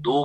2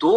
2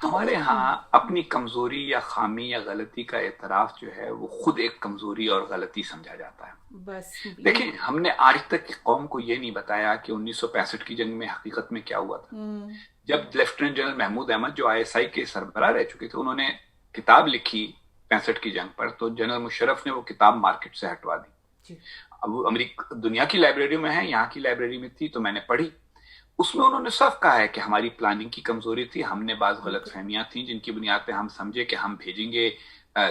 ہمارے ہاں اپنی کمزوری یا خامی یا غلطی کا اعتراف جو ہے وہ خود ایک کمزوری اور غلطی سمجھا جاتا ہے. بس دیکھیں ہم نے آج تک قوم کو یہ نہیں بتایا کہ 1965 کی جنگ میں حقیقت میں کیا ہوا تھا. جب لیفٹیننٹ جنرل محمود احمد جو ISI کے سربراہ رہ چکے تھے انہوں نے کتاب لکھی 65 کی جنگ پر تو جنرل مشرف نے وہ کتاب مارکیٹ سے ہٹوا دی. اب امریکہ دنیا کی لائبریری میں ہے, یہاں کی لائبریری میں تھی تو میں نے پڑھی. اس میں انہوں نے صاف کہا ہے کہ ہماری پلاننگ کی کمزوری تھی, ہم نے بعض غلط فہمیاں تھیں جن کی بنیاد پہ ہم سمجھے کہ ہم بھیجیں گے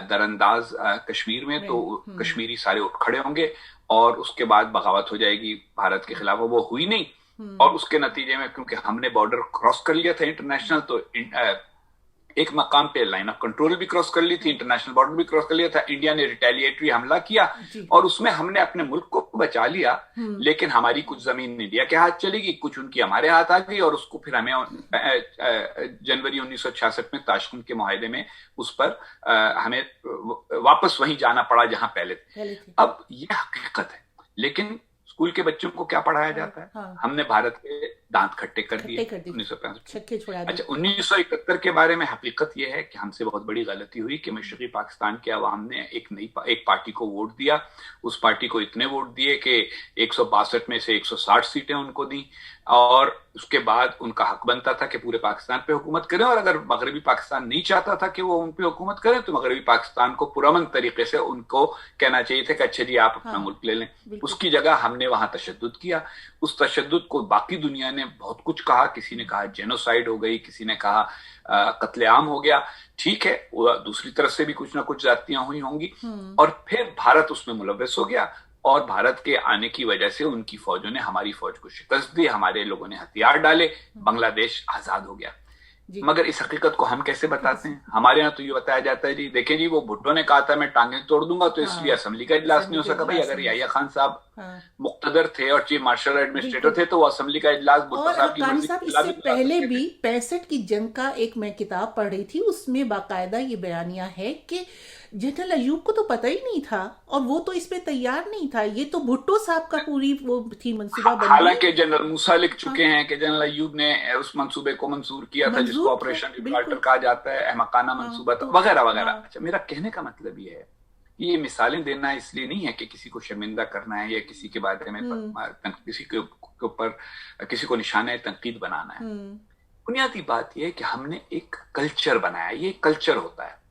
درانداز کشمیر میں تو کشمیری سارے اٹھ کھڑے ہوں گے اور اس کے بعد بغاوت ہو جائے گی بھارت کے خلاف. وہ ہوئی نہیں, اور اس کے نتیجے میں کیونکہ ہم نے بارڈر کراس کر لیا تھا انٹرنیشنل, تو ایک مقام پہ لائن آف کنٹرول بھی کراس کر لی تھی, انٹرنیشنل بارڈر بھی کراس کر لیا تھا. انڈیا نے ریٹیلیٹری حملہ کیا اور اس میں ہم نے اپنے ملک کو بچا لیا, لیکن ہماری کچھ زمین انڈیا کے ہاتھ چلی گئی, کچھ ان کی ہمارے ہاتھ آ گئی, اور اس کو پھر ہمیں جنوری 1966 میں تاشکند کے معاہدے میں اس پر ہمیں واپس وہیں جانا پڑا جہاں پہلے تھے. اب یہ حقیقت ہے, لیکن اسکول کے بچوں کو کیا پڑھایا جاتا ہے؟ ہم نے بھارت کے دانت کھٹے کر دیے 1965. اچھا 1971 کے بارے میں حقیقت یہ ہے کہ ہم سے بہت بڑی غلطی ہوئی کہ مشرقی پاکستان کے عوام نے ایک پارٹی کو ووٹ دیا. اس پارٹی کو اتنے ووٹ دیے کہ 162 میں سے 160 سیٹیں ان کو دیں, اور اس کے بعد ان کا حق بنتا تھا کہ پورے پاکستان پہ حکومت کریں, اور اگر مغربی پاکستان نہیں چاہتا تھا کہ وہ ان پہ حکومت کریں تو مغربی پاکستان کو پرامن طریقے سے ان کو کہنا چاہیے تھا کہ اچھا جی آپ اپنا ملک لے لیں. اس کی جگہ ہم نے وہاں تشدد کیا. اس تشدد کو باقی دنیا نے بہت کچھ کہا, کسی نے کہا جینوسائیڈ ہو گئی, کسی نے کہا قتل عام ہو گیا. ٹھیک ہے, دوسری طرف سے بھی کچھ نہ کچھ زیادتیاں ہوئی ہوں گی, اور پھر بھارت اس میں ملوث ہو گیا, اور بھارت کے آنے کی وجہ سے ان کی فوجوں نے ہماری فوج کو شکست دی, ہمارے لوگوں نے ہتھیار ڈالے, بنگلہ دیش آزاد ہو گیا. مگر اس حقیقت کو ہم کیسے بتاتے ہیں؟ ہمارے یہاں تو یہ بتایا جاتا ہے جی دیکھیں جی وہ بھٹو نے کہا تھا میں ٹانگیں توڑ دوں گا تو اس لیے اسمبلی کا اجلاس نہیں ہو سکا. بھائی اگر یحییٰ خان صاحب مقتدر تھے اور چیف مارشل ایڈمنسٹریٹر تھے تو وہ اسمبلی کا اجلاس بھٹو صاحب کی مرضی صاحب اس سے پہلے بھی 65 کی جنگ کا ایک میں کتاب پڑھ رہی تھی, اس میں باقاعدہ یہ بیانیہ ہے کہ جنرل ایوب کو تو پتہ ہی نہیں تھا اور وہ تو اس پہ تیار نہیں تھا, یہ تو بھٹو صاحب کا پوری وہ تھی منصوبہ بندی. حالانکہ جنرل موسیٰ لکھ چکے ہیں کہ جنرل ایوب نے اس منصوبے کو منظور کیا تھا جس کو آپریشن جبرالٹر کہا جاتا ہے, احمقانہ منصوبہ تھا وغیرہ وغیرہ. اچھا میرا کہنے کا مطلب یہ ہے کہ یہ مثالیں دینا اس لیے نہیں ہے کہ کسی کو شرمندہ کرنا ہے یا کسی کے بارے میں کسی کے اوپر کسی کو نشانہ تنقید بنانا ہے. بنیادی بات یہ ہے کہ ہم نے ایک کلچر بنایا, یہ کلچر ہوتا ہے.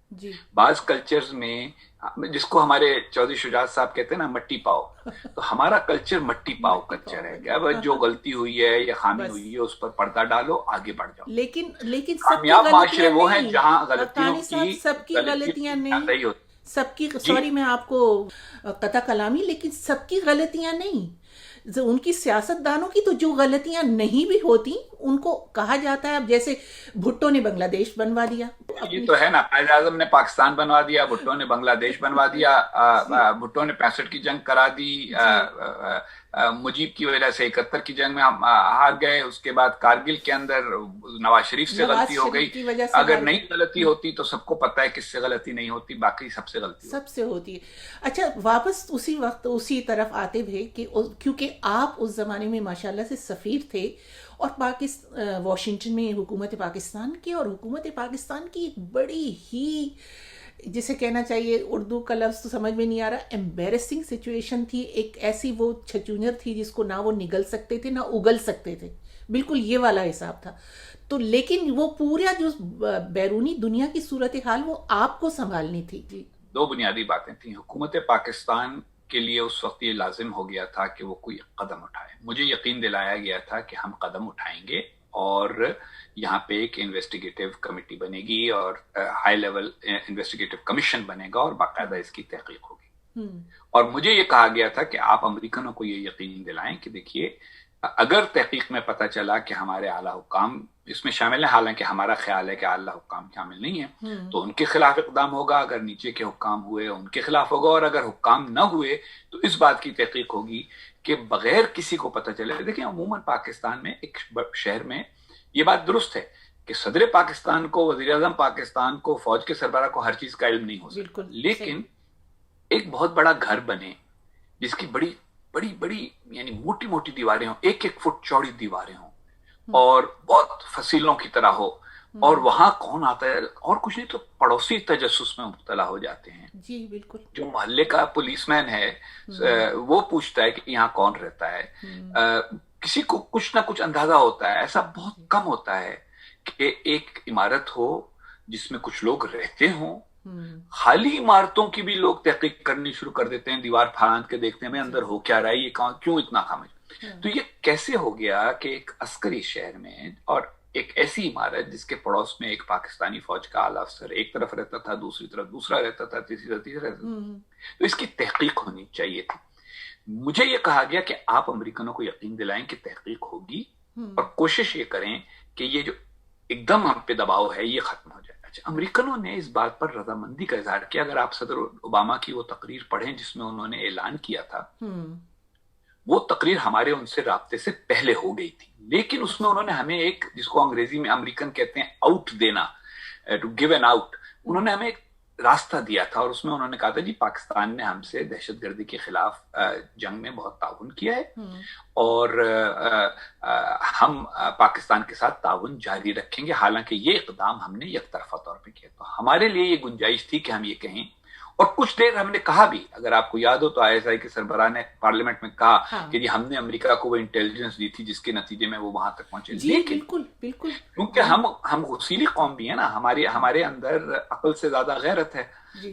بعض کلچرز میں جس کو ہمارے چودھری شجاعت صاحب کہتے ہیں نا مٹی پاؤ, تو ہمارا کلچر مٹی پاؤ کلچر ہے. کیا جو غلطی ہوئی ہے یا خامی ہوئی ہے اس پر پردہ ڈالو, آگے بڑھ جاؤ. لیکن کامیاب معاشرے وہ ہیں جہاں غلطیوں کی سب کی غلطیاں نہیں, سب کی سوری میں آپ کو قطع کلامی, لیکن سب کی غلطیاں نہیں, ان کی سیاست دانوں کی تو جو غلطیاں نہیں بھی ہوتی ان کو کہا جاتا ہے. اب جیسے بھٹو نے بنگلہ دیش بنوا دیا, یہ تو ہے نا, قائد اعظم نے پاکستان بنوا دیا, بھٹو نے بنگلہ دیش بنوا دیا, بھٹو نے 65 کی جنگ کرا دی, مجیب کی وجہ سے 71 کی جنگ میں ہم ہار گئے, اس کے بعد کارگل کے اندر نواز شریف سے غلطی ہو گئی. اگر نہیں غلطی ہوتی تو سب کو پتہ ہے کس سے غلطی نہیں ہوتی, باقی سب سے غلطی سب سے ہوتی ہے. اچھا واپس اسی وقت اسی طرف آتے ہوئے کہ کیونکہ آپ اس زمانے میں ماشاءاللہ سے سفیر تھے اور واشنگٹن میں حکومت پاکستان کی, اور حکومت پاکستان کی ایک بڑی ہی جسے کہنا چاہیے اردو کا لفظ تو سمجھ میں نہیں آ رہا, ایمبیرسنگ سچویشن تھی. ایک ایسی وہ چھچونر تھی جس کو نہ وہ نگل سکتے تھے نہ اگل سکتے تھے, بالکل یہ والا حساب تھا. تو لیکن وہ پورا جو بیرونی دنیا کی صورتحال وہ آپ کو سنبھالنی تھی. جی دو بنیادی باتیں تھیں. حکومت پاکستان کے لیے اس وقت یہ لازم ہو گیا تھا کہ وہ کوئی قدم اٹھائے. مجھے یقین دلایا گیا تھا کہ ہم قدم اٹھائیں گے اور یہاں پہ ایک انویسٹیگیٹو کمیٹی بنے گی اور ہائی لیول انویسٹیگیٹو کمیشن بنے گا اور باقاعدہ اس کی تحقیق ہوگی. اور مجھے یہ کہا گیا تھا کہ آپ امریکنوں کو یہ یقین دلائیں کہ دیکھیے اگر تحقیق میں پتہ چلا کہ ہمارے اعلیٰ حکام اس میں شامل ہیں, حالانکہ ہمارا خیال ہے کہ اعلیٰ حکام شامل نہیں ہیں, تو ان کے خلاف اقدام ہوگا. اگر نیچے کے حکام ہوئے ان کے خلاف ہوگا, اور اگر حکام نہ ہوئے تو اس بات کی تحقیق ہوگی کہ بغیر کسی کو پتہ چلے. دیکھیں عموماً پاکستان میں ایک شہر میں یہ بات درست ہے کہ صدر پاکستان کو, وزیر اعظم پاکستان کو, فوج کے سربراہ کو ہر چیز کا علم نہیں ہو سکتا, لیکن ایک بہت بڑا گھر بنے جس کی بڑی بڑی بڑی یعنی موٹی موٹی دیواریں ہوں, 1 فٹ چوڑی دیواریں ہوں, اور بہت فصیلوں کی طرح ہو, اور وہاں کون آتا ہے اور کچھ نہیں تو پڑوسی تجسس میں مبتلا ہو جاتے ہیں. جی بالکل. جو محلے کا پولیس مین ہے وہ پوچھتا ہے کہ یہاں کون رہتا ہے. کسی کو کچھ نہ کچھ اندازہ ہوتا ہے. ایسا بہت کم ہوتا ہے کہ ایک عمارت ہو جس میں کچھ لوگ رہتے ہوں. خالی عمارتوں کی بھی لوگ تحقیق کرنی شروع کر دیتے ہیں, دیوار پھاند کے دیکھتے ہیں اندر ہو کیا رہا ہے, یہ کیوں اتنا خاموش. تو یہ کیسے ہو گیا کہ ایک عسکری شہر میں اور ایک ایسی عمارت جس کے پڑوس میں ایک پاکستانی فوج کا اعلیٰ افسر ایک طرف رہتا تھا, دوسری طرف دوسرا رہتا تھا, تیسری طرف تیسرا رہتا تھا. تو اس کی تحقیق ہونی چاہیے تھی. مجھے یہ کہا گیا کہ آپ امریکنوں کو یقین دلائیں کہ تحقیق ہوگی اور کوشش یہ کریں کہ یہ جو ایک دم ہم پہ دباؤ ہے یہ ختم ہو جائے. اچھا, امریکنوں نے اس بات پر رضامندی کا اظہار کیا. اگر آپ صدر اوباما کی وہ تقریر پڑھیں جس میں انہوں نے اعلان کیا تھا, وہ تقریر ہمارے ان سے رابطے سے پہلے ہو گئی تھی, لیکن اس میں انہوں نے ہمیں ایک, جس کو انگریزی میں امریکن کہتے ہیں آؤٹ دینا, ٹو گیو این آؤٹ, انہوں نے ہمیں ایک راستہ دیا تھا. اور اس میں انہوں نے کہا تھا جی پاکستان نے ہم سے دہشت گردی کے خلاف جنگ میں بہت تعاون کیا ہے اور ہم پاکستان کے ساتھ تعاون جاری رکھیں گے, حالانکہ یہ اقدام ہم نے یک طرفہ طور پہ کیا. تو ہمارے لیے یہ گنجائش تھی کہ ہم یہ کہیں, اور کچھ دیر ہم نے کہا بھی. اگر آپ کو یاد ہو تو آئی ایس آئی کے سربراہ نے پارلیمنٹ میں کہا کہ جی ہم نے امریکہ کو وہ انٹیلیجنس دی تھی جس کے نتیجے میں وہ وہاں تک پہنچے. لیکن بالکل کیونکہ ہم غسیلی قوم بھی ہیں نا, ہمارے اندر عقل سے زیادہ غیرت ہے,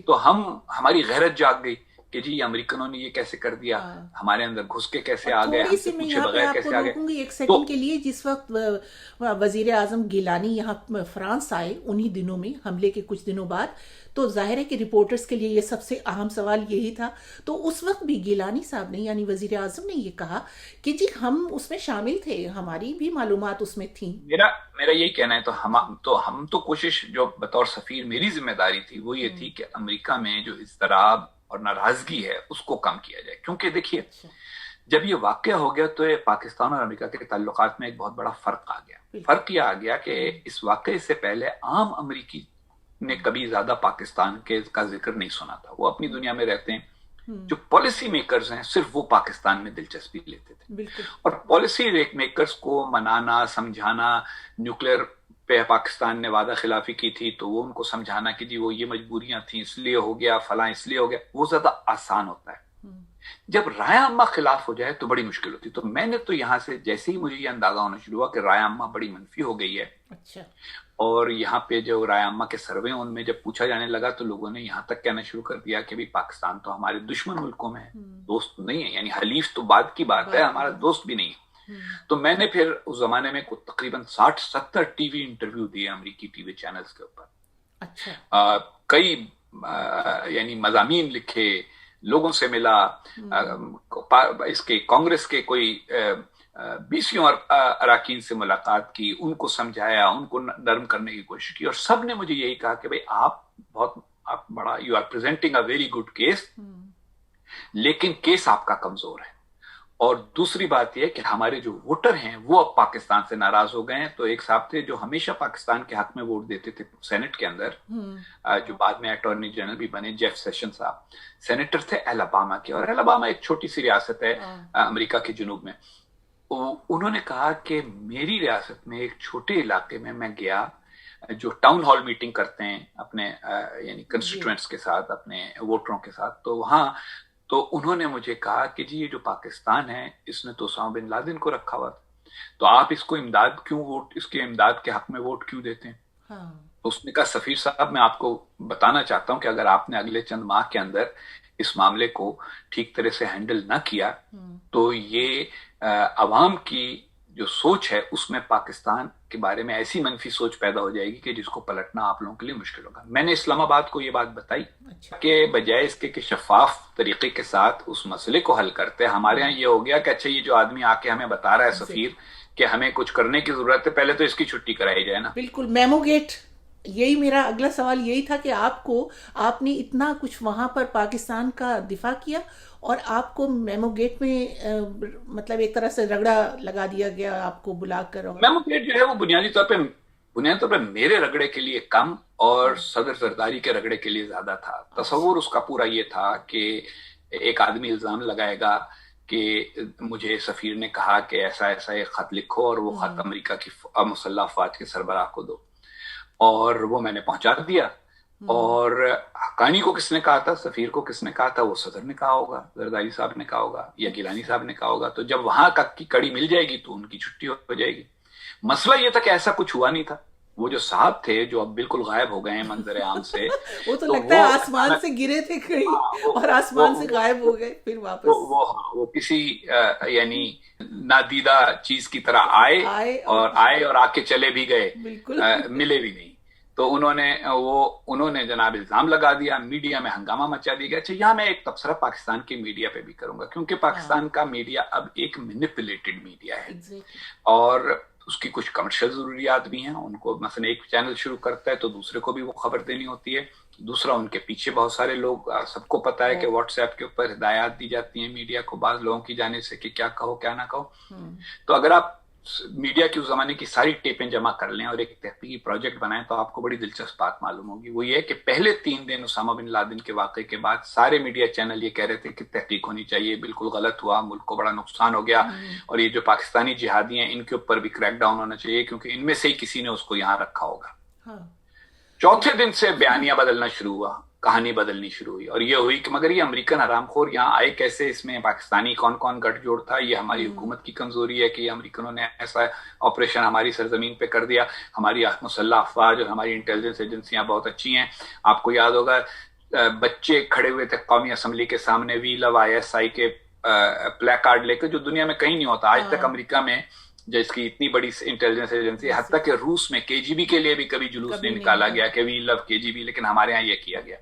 تو ہماری غیرت جاگ گئی کہ جی امریکنوں نے یہ کیسے کر دیا, ہمارے اندر گھس کے کیسے آ گئے, ہم سے پوچھے بغیر کیسے آ گئے. ایک سیکنڈ کے لیے, جس وقت وزیر اعظم گیلانی یہاں فرانس آئے انہی دنوں میں, حملے کے کچھ دنوں بعد, تو ظاہر ہے کہ رپورٹرز کے لیے یہ سب سے اہم سوال یہی تھا. تو اس وقت بھی گیلانی صاحب نے یعنی وزیر اعظم نے یہ کہا کہ جی ہم اس میں شامل تھے, ہماری بھی معلومات اس میں تھیں. میرا یہی کہنا ہے, ہم تو کوشش جو بطور سفیر میری ذمہ داری تھی وہ یہ تھی کہ امریکہ میں جو اضطراب اور ناراضگی ہے اس کو کم کیا جائے. کیونکہ دیکھیے جب یہ واقعہ ہو گیا تو پاکستان اور امریکہ کے تعلقات میں ایک بہت بڑا فرق آ گیا. فرق یہ آ گیا کہ اس واقعے سے پہلے عام امریکی نے کبھی زیادہ پاکستان کا ذکر نہیں سنا تھا. وہ اپنی دنیا میں رہتے ہیں. جو پالیسی میکرز ہیں صرف وہ پاکستان میں دلچسپی لیتے تھے, اور پالیسی میکرز کو منانا, سمجھانا, نیوکلیئر پہ پاکستان نے وعدہ خلافی کی تھی تو وہ ان کو سمجھانا کہ جی وہ یہ مجبوریاں تھیں اس لیے ہو گیا, فلاں اس لیے ہو گیا, وہ زیادہ آسان ہوتا ہے. جب رائے عامہ خلاف ہو جائے تو بڑی مشکل ہوتی. تو میں نے تو یہاں سے جیسے ہی مجھے یہ اندازہ ہونا شروع ہوا کہ رائے عامہ بڑی منفی ہو گئی ہے, اور یہاں پہ جو رائے عامہ کے سروے ان میں جب پوچھا جانے لگا تو لوگوں نے یہاں تک کہنا شروع کر دیا کہ بھی پاکستان تو ہمارے دشمن ملکوں میں ہے, دوست نہیں ہے. یعنی حلیف تو بعد کی بات ہے, ہمارا دوست بھی نہیں ہے. تو میں نے پھر اس زمانے میں تقریباً 60-70 ٹی وی انٹرویو دیے امریکی ٹی وی چینلز کے اوپر. کئی یعنی مضامین لکھے, لوگوں سے ملا, اس کے کانگریس کے کوئی 20 اراکین سے ملاقات کی, ان کو سمجھایا, ان کو نرم کرنے کی کوشش کی, اور سب نے مجھے یہی کہا کہ بھئی آپ بڑا you are presenting a very good case, لیکن کیس آپ کا کمزور ہے. اور دوسری بات یہ کہ ہمارے جو ووٹر ہیں وہ اب پاکستان سے ناراض ہو گئے ہیں. تو ایک صاحب تھے جو ہمیشہ پاکستان کے حق میں ووٹ دیتے تھے سینٹ کے اندر, جو بعد میں اٹارنی جنرل بھی بنے, جیف سیشن صاحب, سینیٹر تھے الاباما کے, اور الاباما ایک چھوٹی سی ریاست ہے امریکہ کے جنوب میں. انہوں نے کہا کہ میری ریاست میں ایک چھوٹے علاقے میں گیا, جو ٹاؤن ہال میٹنگ کرتے ہیں اپنے یعنی کنسٹیٹوئنٹس کے ساتھ, اپنے ووٹروں کے ساتھ, تو وہاں تو انہوں نے مجھے کہا کہ جی یہ جو پاکستان ہے اس نے تو اسامہ بن لادن کو رکھا ہوا تھا, تو آپ اس کو اس کے امداد کے حق میں ووٹ کیوں دیتے ہیں؟ تو اس نے کہا سفیر صاحب میں آپ کو بتانا چاہتا ہوں کہ اگر آپ نے اگلے چند ماہ کے اندر اس معاملے کو ٹھیک طرح سے ہینڈل نہ کیا تو یہ عوام کی جو سوچ ہے اس میں پاکستان کے بارے میں ایسی منفی سوچ پیدا ہو جائے گی کہ جس کو پلٹنا آپ لوگوں کے لیے مشکل ہوگا. میں نے اسلام آباد کو یہ بات بتائی کہ بجائے اس کے کہ شفاف طریقے کے ساتھ اس مسئلے کو حل کرتے, ہمارے ہاں یہ ہو گیا کہ اچھا یہ جو آدمی آ کے ہمیں بتا رہا ہے سفیر کہ ہمیں کچھ کرنے کی ضرورت ہے, پہلے تو اس کی چھٹی کرائی جائے نا. بالکل, میمو گیٹ, یہی میرا اگلا سوال یہی تھا کہ آپ نے اتنا کچھ وہاں پر پاکستان کا دفاع کیا, اور آپ کو میمو گیٹ میں مطلب ایک طرح سے رگڑا لگا دیا گیا آپ کو بلا کر. میمو گیٹ جو ہے وہ بنیادی طور پہ میرے رگڑے کے لیے کم اور صدر زرداری کے رگڑے کے لیے زیادہ تھا. تصور اس کا پورا یہ تھا کہ ایک آدمی الزام لگائے گا کہ مجھے سفیر نے کہا کہ ایسا ایک خط لکھو اور وہ خط امریکہ کی مسلح افواج کے سربراہ کو دو. اور وہ میں نے پہنچا دیا. اور حقانی کو کس نے کہا تھا, سفیر کو کس نے کہا تھا, وہ صدر نے کہا ہوگا, زرداری صاحب نے کہا ہوگا, یا گیلانی صاحب نے کہا ہوگا. تو جب وہاں کی کڑی مل جائے گی تو ان کی چھٹی ہو جائے گی. مسئلہ یہ تھا کہ ایسا کچھ ہوا نہیں تھا. وہ جو صاحب تھے جو اب بالکل غائب ہو گئے ہیں منظر عام سے, وہ تو لگتا ہے آسمان سے گرے تھے کہیں اور آسمان سے غائب ہو گئے پھر واپس. وہ کسی یعنی نادیدہ چیز کی طرح آئے اور آ کے چلے بھی گئے, ملے بھی نہیں. تو انہوں نے جناب الزام لگا دیا, میڈیا میں ہنگامہ مچا دیا گیا. اچھا, یہاں میں ایک تبصرہ پاکستان کی میڈیا پہ بھی کروں گا, کیونکہ پاکستان کا میڈیا اب ایک مینیپولیٹڈ میڈیا ہے, اور اس کی کچھ کمرشل ضروریات بھی ہیں. ان کو مثلا ایک چینل شروع کرتا ہے تو دوسرے کو بھی وہ خبر دینی ہوتی ہے, دوسرا ان کے پیچھے بہت سارے لوگ, سب کو پتا ہے کہ واٹس ایپ کے اوپر ہدایات دی جاتی ہیں میڈیا کو بعض لوگوں کی جانے سے کہ کیا کہو کیا نہ کہو. تو اگر آپ میڈیا کی اس زمانے کی ساری ٹیپیں جمع کر لیں اور ایک تحقیقی پروجیکٹ بنائیں تو آپ کو بڑی دلچسپ بات معلوم ہوگی. وہ یہ کہ پہلے 3 دن اسامہ بن لادن کے واقعے کے بعد سارے میڈیا چینل یہ کہہ رہے تھے کہ تحقیق ہونی چاہیے, بالکل غلط ہوا, ملک کو بڑا نقصان ہو گیا, اور یہ جو پاکستانی جہادی ہیں ان کے اوپر بھی کریک ڈاؤن ہونا چاہیے کیونکہ ان میں سے ہی کسی نے اس کو یہاں رکھا ہوگا. چوتھے دن سے بیانیہ بدلنا شروع ہوا, کہانی بدلنی شروع ہوئی, اور یہ ہوئی کہ مگر یہ امریکن حرام خور یہاں آئے کیسے, اس میں پاکستانی کون کون گٹھ جوڑ تھا, یہ ہماری حکومت کی کمزوری ہے کہ یہ امریکنوں نے ایسا آپریشن ہماری سرزمین پہ کر دیا, ہماری مسلح افواج اور ہماری انٹیلیجنس ایجنسیاں بہت اچھی ہیں. آپ کو یاد ہوگا بچے کھڑے ہوئے تھے قومی اسمبلی کے سامنے وی لو ISI کے پلے کارڈ لے کے, جو دنیا میں کہیں نہیں ہوتا آج تک. امریکہ میں جس کی اتنی بڑی انٹیلیجنس ایجنسی, حتیٰ کہ روس میں KGB کے لیے بھی کبھی جلوس نہیں نکالا گیا کہ وی لو KGB, لیکن ہمارے ہاں یہ کیا گیا.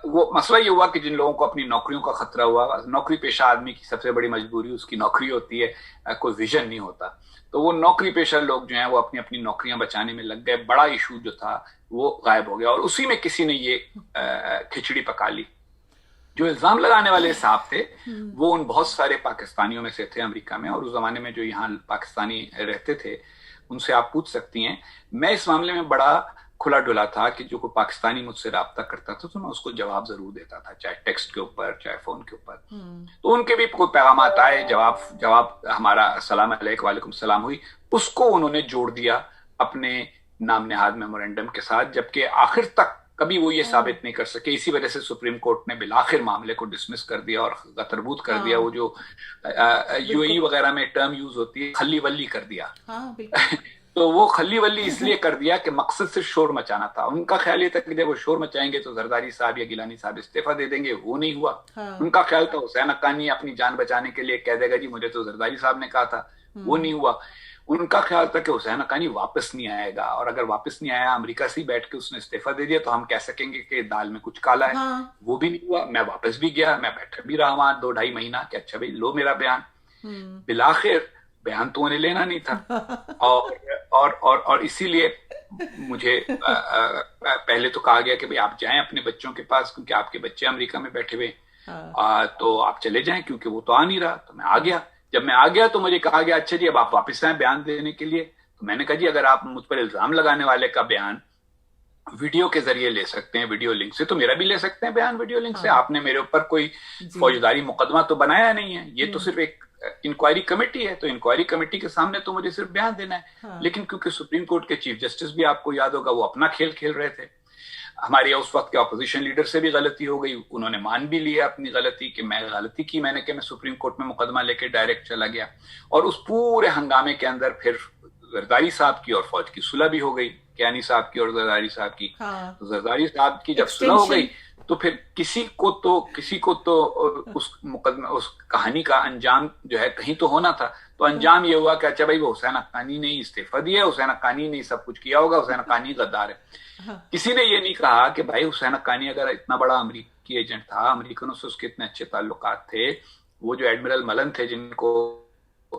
وہ مسئلہ یہ ہوا کہ جن لوگوں کو اپنی نوکریوں کا خطرہ ہوا, نوکری پیشہ آدمی کی سب سے بڑی مجبوری اس کی نوکری ہوتی ہے, کوئی ویژن نہیں ہوتا, تو وہ نوکری پیشہ لوگ جو ہیں وہ اپنی اپنی نوکریاں بچانے میں لگ گئے. بڑا ایشو جو تھا وہ غائب ہو گیا, اور اسی میں کسی نے یہ کھچڑی پکا لی. جو الزام لگانے والے صاحب تھے وہ ان بہت سارے پاکستانیوں میں سے تھے امریکہ میں, اور اس زمانے میں جو یہاں پاکستانی رہتے تھے ان سے آپ پوچھ سکتی ہیں. میں اس معاملے میں بڑا کھلا ڈلا تھا کہ جو کوئی پاکستانی مجھ سے رابطہ کرتا تھا تو میں اس کو جواب ضرور دیتا تھا, چاہے ٹیکسٹ کے اوپر چاہے فون کے اوپر. تو ان کے بھی کوئی پیغامات آئے, جواب ہمارا السلام علیکم وعلیکم السلام ہوئی, اس کو انہوں نے جوڑ دیا اپنے نام نہاد میمورینڈم کے ساتھ, جبکہ آخر تک کبھی وہ یہ ثابت نہیں کر سکے. اسی وجہ سے سپریم کورٹ نے بالآخر معاملے کو ڈسمس کر دیا اور غتربوت کر دیا. وہ جو UAE وغیرہ میں ٹرم یوز ہوتی ہے خلی ولی کر دیا. تو وہ خلی ولی اس لیے کر دیا کہ مقصد سے شور مچانا تھا. ان کا خیال یہ تھا کہ جب وہ شور مچائیں گے تو زرداری صاحب یا گیلانی صاحب استعفیٰ دے دیں گے. وہ نہیں ہوا. ان کا خیال تھا حسین حقانی اپنی جان بچانے کے لیے کہہ دے گا جی مجھے تو زرداری صاحب نے کہا تھا. وہ نہیں ہوا. ان کا خیال تھا کہ حسین حقانی واپس نہیں آئے گا, اور اگر واپس نہیں آیا امریکہ سے ہی بیٹھ کے اس نے استعفیٰ دے دیا تو ہم کہہ سکیں گے کہ دال میں کچھ کالا ہے. وہ بھی نہیں ہوا. میں واپس بھی گیا, میں بیٹھا بھی رہا وہاں 2-2.5 مہینہ کہ اچھا بھائی لو میرا بیان. بالآخر بیان تو انہیں لینا نہیں تھا, اور اسی لیے مجھے پہلے تو کہا گیا کہ بھئی آپ جائیں اپنے بچوں کے پاس کیونکہ آپ کے بچے امریکہ میں بیٹھے ہوئے, تو آپ چلے جائیں کیونکہ وہ تو آ نہیں رہا. تو میں آ گیا. جب میں آ گیا تو مجھے کہا گیا اچھا جی اب آپ واپس آئیں بیان دینے کے لیے. تو میں نے کہا جی اگر آپ مجھ پر الزام لگانے والے کا بیان ویڈیو کے ذریعے لے سکتے ہیں, ویڈیو لنک سے, تو میرا بھی لے سکتے ہیں بیان ویڈیو لنک سے. آپ نے میرے اوپر کوئی فوجداری مقدمہ تو بنایا نہیں ہے, یہ تو صرف ایک انکوائری کمیٹی ہے, تو انکوائری کمیٹی کے سامنے تو مجھے صرف بیان دینا ہے. لیکن کیونکہ سپریم کورٹ کے چیف جسٹس بھی آپ کو یاد ہوگا وہ اپنا کھیل کھیل رہے تھے. ہمارے اس وقت کے اپوزیشن لیڈر سے بھی غلطی ہو گئی, انہوں نے مان بھی لیا اپنی غلطی کہ میں غلطی کی, میں نے کہ میں سپریم کورٹ میں مقدمہ لے کے ڈائریکٹ چلا گیا. اور اس پورے ہنگامے کے اندر پھر زرداری صاحب کی اور فوج کی صلح بھی ہو گئی, کیانی صاحب کی اور زرداری صاحب کی. زرداری صاحب کی جب صلح ہو گئی تو پھر کسی کو تو اس مقدمہ اس کہانی کا انجام جو ہے کہیں تو ہونا تھا. تو انجام یہ ہوا کہ اچھا بھائی وہ حسین حقانی نے استعفیٰ دیا, حسین حقانی نے سب کچھ کیا ہوگا, حسین حقانی غدار ہے. کسی نے یہ نہیں کہا کہ بھائی حسین حقانی اگر اتنا بڑا امریکی ایجنٹ تھا, امریکنوں سے اس کے اتنے اچھے تعلقات تھے, وہ جو ایڈمرل ملن تھے جن کو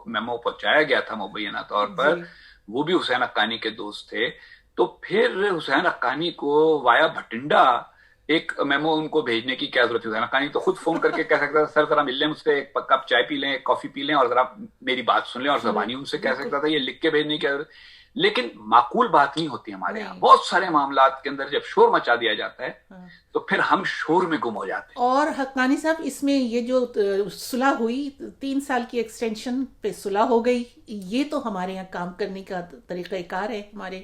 میمو پہنچایا گیا تھا مبینہ طور پر, وہ بھی حسین حقانی کے دوست تھے. تو پھر حسین حقانی کو وایا بھٹنڈا ایک میمو ان کو بھیجنے کی کیا ضرورت ہے؟ حسین حقانی تو خود فون کر کے کہہ سکتا تھا سر ذرا مل لیں مجھ سے, ایک کپ چائے پی لیں, ایک کافی پی لیں اور ذرا میری بات سن لیں, اور زبانی ان سے کہہ سکتا تھا, یہ لکھ کے بھیجنے کی کیا ضرورت. لیکن معقول بات نہیں ہوتی ہمارے یہاں. بہت سارے معاملات کے اندر جب شور مچا دیا جاتا ہے تو پھر ہم شور میں گم ہو جاتے ہیں. اور حقانی صاحب اس میں یہ جو صلح ہوئی 3 سال کی ایکسٹینشن پہ صلح ہو گئی, یہ تو ہمارے یہاں کام کرنے کا طریقہ کار ہے ہمارے